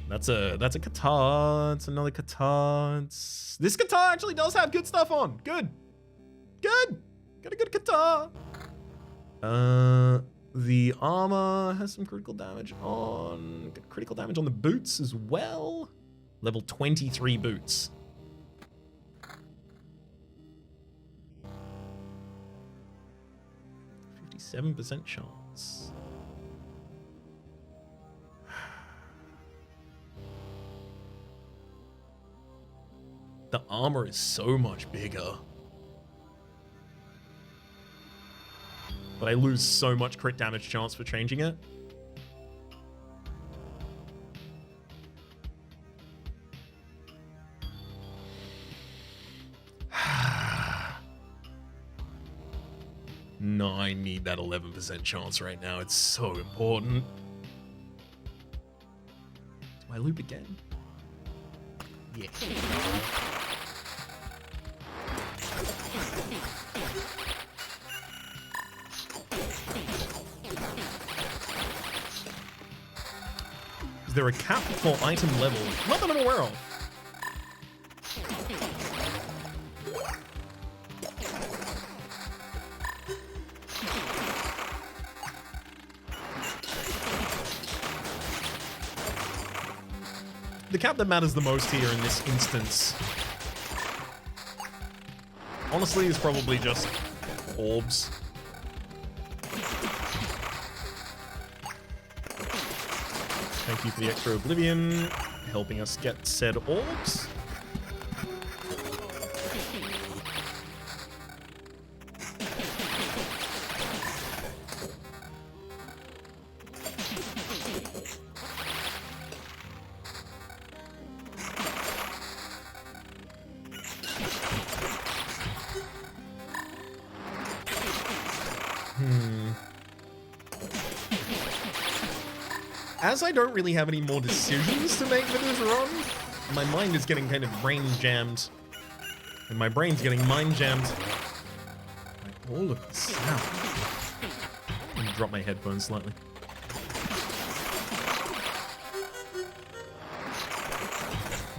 That's a guitar. It's another guitar. This guitar actually does have good stuff on. Good. Good. Got a good guitar. The armor has some critical damage on. Got critical damage on the boots as well. Level 23 boots. 57% chance. The armor is so much bigger. But I lose so much crit damage chance for changing it. No, I need that 11% chance right now. It's so important. Do I loop again? Yeah. Is there a cap for item level? Not that I'm aware of. The cap that matters the most here in this instance, honestly, is probably just orbs. Thank you for the extra Oblivion, helping us get said orbs. As I don't really have any more decisions to make for this run, my mind is getting kind of brain jammed. And my brain's getting mind jammed by all of the sound. Let me drop my headphones slightly.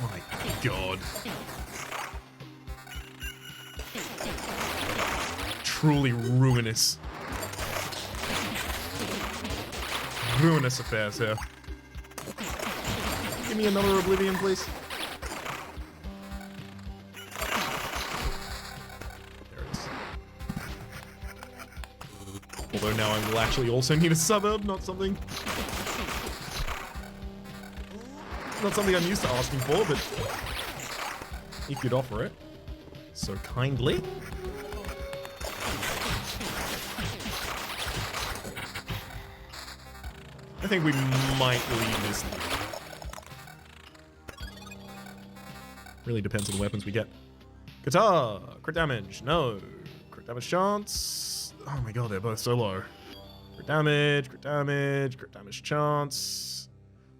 My God. Truly ruinous. Ruinous affairs here. Give me another Oblivion, please. There it is. Although now I will actually also need a suburb, not something I'm used to asking for, but if you'd offer it so kindly. I think we might leave this. Really depends on the weapons we get. Guitar! Crit damage. No. Crit damage chance. Oh my God, they're both so low. Crit damage, crit damage, crit damage chance.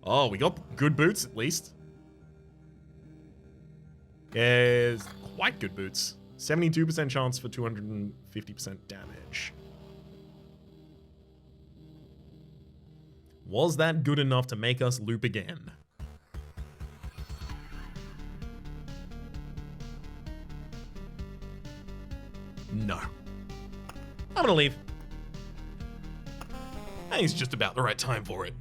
Oh, we got good boots at least. Yes, quite good boots. 72% chance for 250% damage. Was that good enough to make us loop again? No. I'm gonna leave. I think it's just about the right time for it.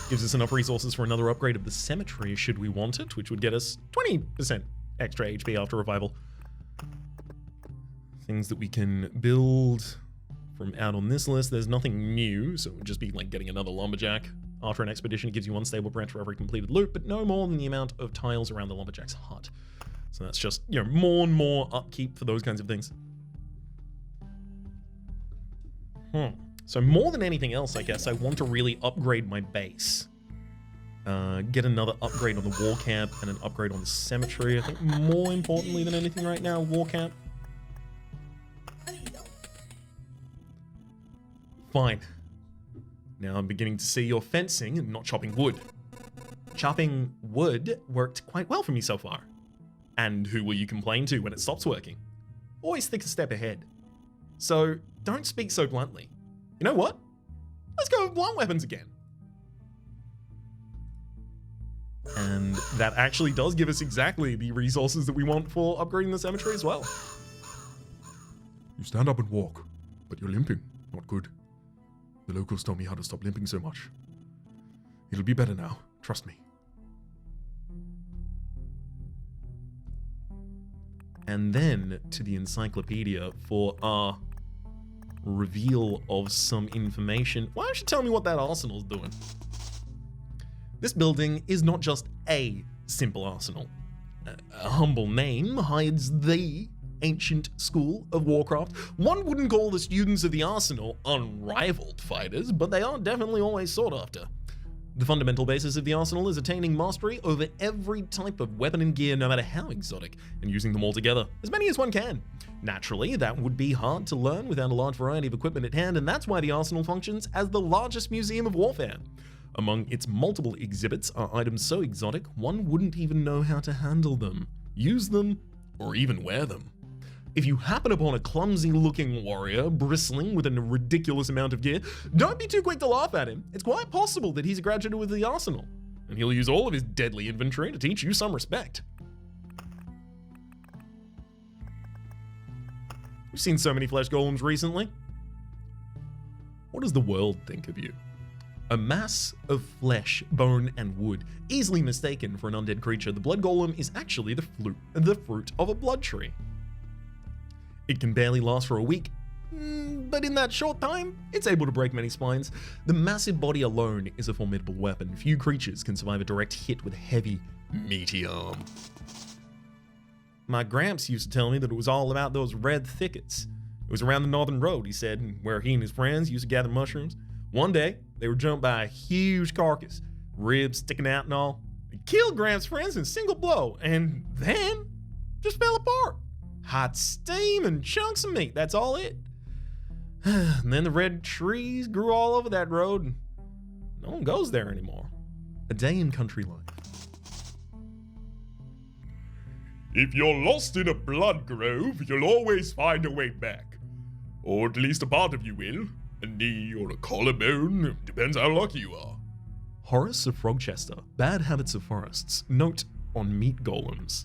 Gives us enough resources for another upgrade of the cemetery should we want it, which would get us 20% extra HP after revival. Things that we can build from out on this list. There's nothing new, so it would just be like getting another lumberjack. After an expedition, it gives you one stable branch for every completed loop, but no more than the amount of tiles around the lumberjack's hut. So that's just, you know, more and more upkeep for those kinds of things. So more than anything else, I guess, I want to really upgrade my base. Get another upgrade on the war camp and an upgrade on the cemetery. I think more importantly than anything right now, war camp. Fine. Now I'm beginning to see your fencing and not chopping wood. Chopping wood worked quite well for me so far. And who will you complain to when it stops working? Always think a step ahead. So don't speak so bluntly. You know what? Let's go with blunt weapons again. And that actually does give us exactly the resources that we want for upgrading the cemetery as well. You stand up and walk, but you're limping. Not good. The locals told me how to stop limping so much. It'll be better now. Trust me. And then to the encyclopedia for our reveal of some information. Why don't you tell me what that arsenal's doing? This building is not just a simple arsenal. A humble name hides the ancient school of Warcraft. One wouldn't call the students of the arsenal unrivaled fighters, but they are definitely always sought after. The fundamental basis of the arsenal is attaining mastery over every type of weapon and gear, no matter how exotic, and using them all together, as many as one can. Naturally, that would be hard to learn without a large variety of equipment at hand, and that's why the arsenal functions as the largest museum of warfare. Among its multiple exhibits are items so exotic, one wouldn't even know how to handle them, use them, or even wear them. If you happen upon a clumsy-looking warrior bristling with a ridiculous amount of gear, don't be too quick to laugh at him. It's quite possible that he's a graduate with the arsenal, and he'll use all of his deadly inventory to teach you some respect. We've seen so many flesh golems recently. What does the world think of you? A mass of flesh, bone, and wood, easily mistaken for an undead creature, the blood golem is actually the fruit of a blood tree. It can barely last for a week, but in that short time, it's able to break many spines. The massive body alone is a formidable weapon. Few creatures can survive a direct hit with a heavy, meaty arm. My gramps used to tell me that it was all about those red thickets. It was around the northern road, he said, where he and his friends used to gather mushrooms. One day, they were jumped by a huge carcass, ribs sticking out and all. It killed Gramps' friends in a single blow, and then just fell apart. Hot steam and chunks of meat, that's all it. And then the red trees grew all over that road, and no one goes there anymore. A day in country life. If you're lost in a blood grove, you'll always find a way back. Or at least a part of you will. A knee or a collarbone, depends how lucky you are. Horace of Frogchester, Bad Habits of Forests. Note on meat golems.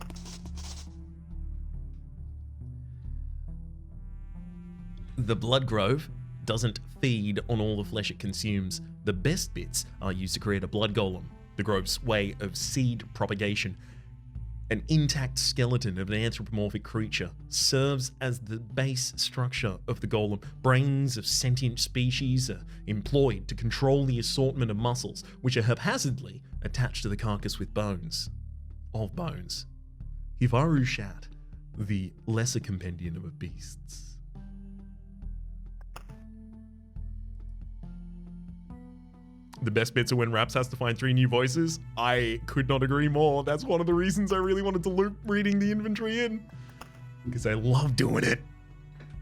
The blood grove doesn't feed on all the flesh it consumes. The best bits are used to create a blood golem, the grove's way of seed propagation. An intact skeleton of an anthropomorphic creature serves as the base structure of the golem. Brains of sentient species are employed to control the assortment of muscles, which are haphazardly attached to the carcass with bones. Of bones. Hivarushat, the lesser compendium of beasts. The best bits are when Raps has to find 3 new voices. I could not agree more. That's one of the reasons I really wanted to loop reading the inventory in. Because I love doing it.